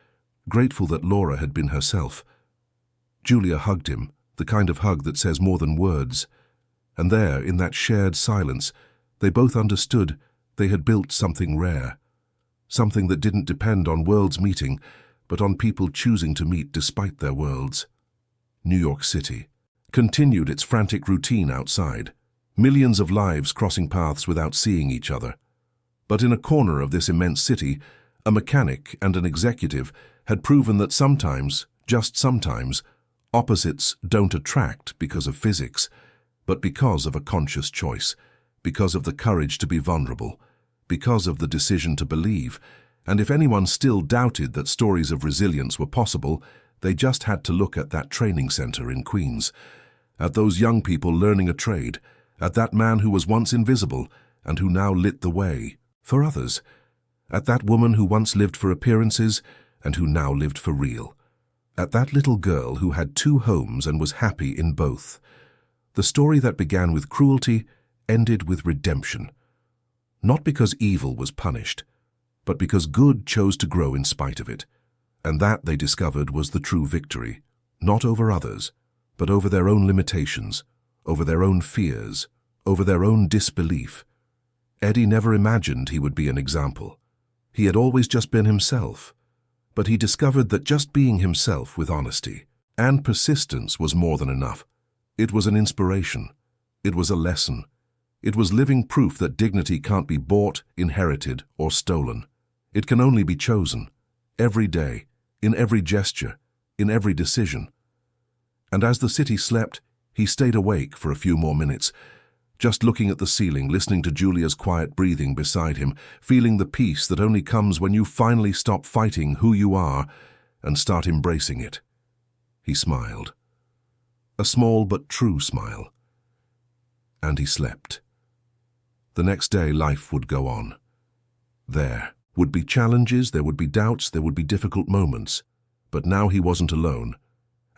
Grateful that Laura had been herself. Julia hugged him, the kind of hug that says more than words. And there, in that shared silence, they both understood they had built something rare. Something that didn't depend on worlds meeting, but on people choosing to meet despite their worlds. New York City continued its frantic routine outside, millions of lives crossing paths without seeing each other. But in a corner of this immense city, a mechanic and an executive had proven that sometimes, just sometimes, opposites don't attract because of physics, but because of a conscious choice, because of the courage to be vulnerable, because of the decision to believe. And if anyone still doubted that stories of resilience were possible, they just had to look at that training center in Queens, at those young people learning a trade, at that man who was once invisible and who now lit the way for others, at that woman who once lived for appearances and who now lived for real, at that little girl who had two homes and was happy in both. The story that began with cruelty ended with redemption. Not because evil was punished, but because good chose to grow in spite of it. And that, they discovered, was the true victory, not over others, but over their own limitations, over their own fears, over their own disbelief. Eddie never imagined he would be an example. He had always just been himself. But he discovered that just being himself with honesty and persistence was more than enough. It was an inspiration. It was a lesson. It was living proof that dignity can't be bought, inherited, or stolen. It can only be chosen, every day, in every gesture, in every decision. And as the city slept, he stayed awake for a few more minutes, just looking at the ceiling, listening to Julia's quiet breathing beside him, feeling the peace that only comes when you finally stop fighting who you are and start embracing it. He smiled. A small but true smile. And he slept. The next day, life would go on. There would be challenges, there would be doubts, there would be difficult moments. But now he wasn't alone,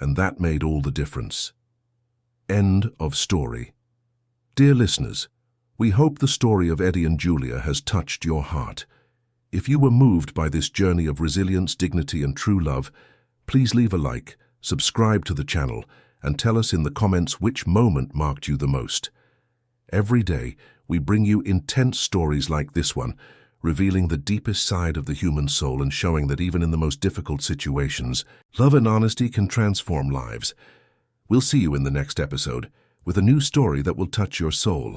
and that made all the difference. End of story. Dear listeners, we hope the story of Eddie and Julia has touched your heart. If you were moved by this journey of resilience, dignity, and true love, please leave a like, subscribe to the channel, and tell us in the comments which moment marked you the most. Every day, we bring you intense stories like this one, revealing the deepest side of the human soul and showing that even in the most difficult situations, love and honesty can transform lives. We'll see you in the next episode with a new story that will touch your soul.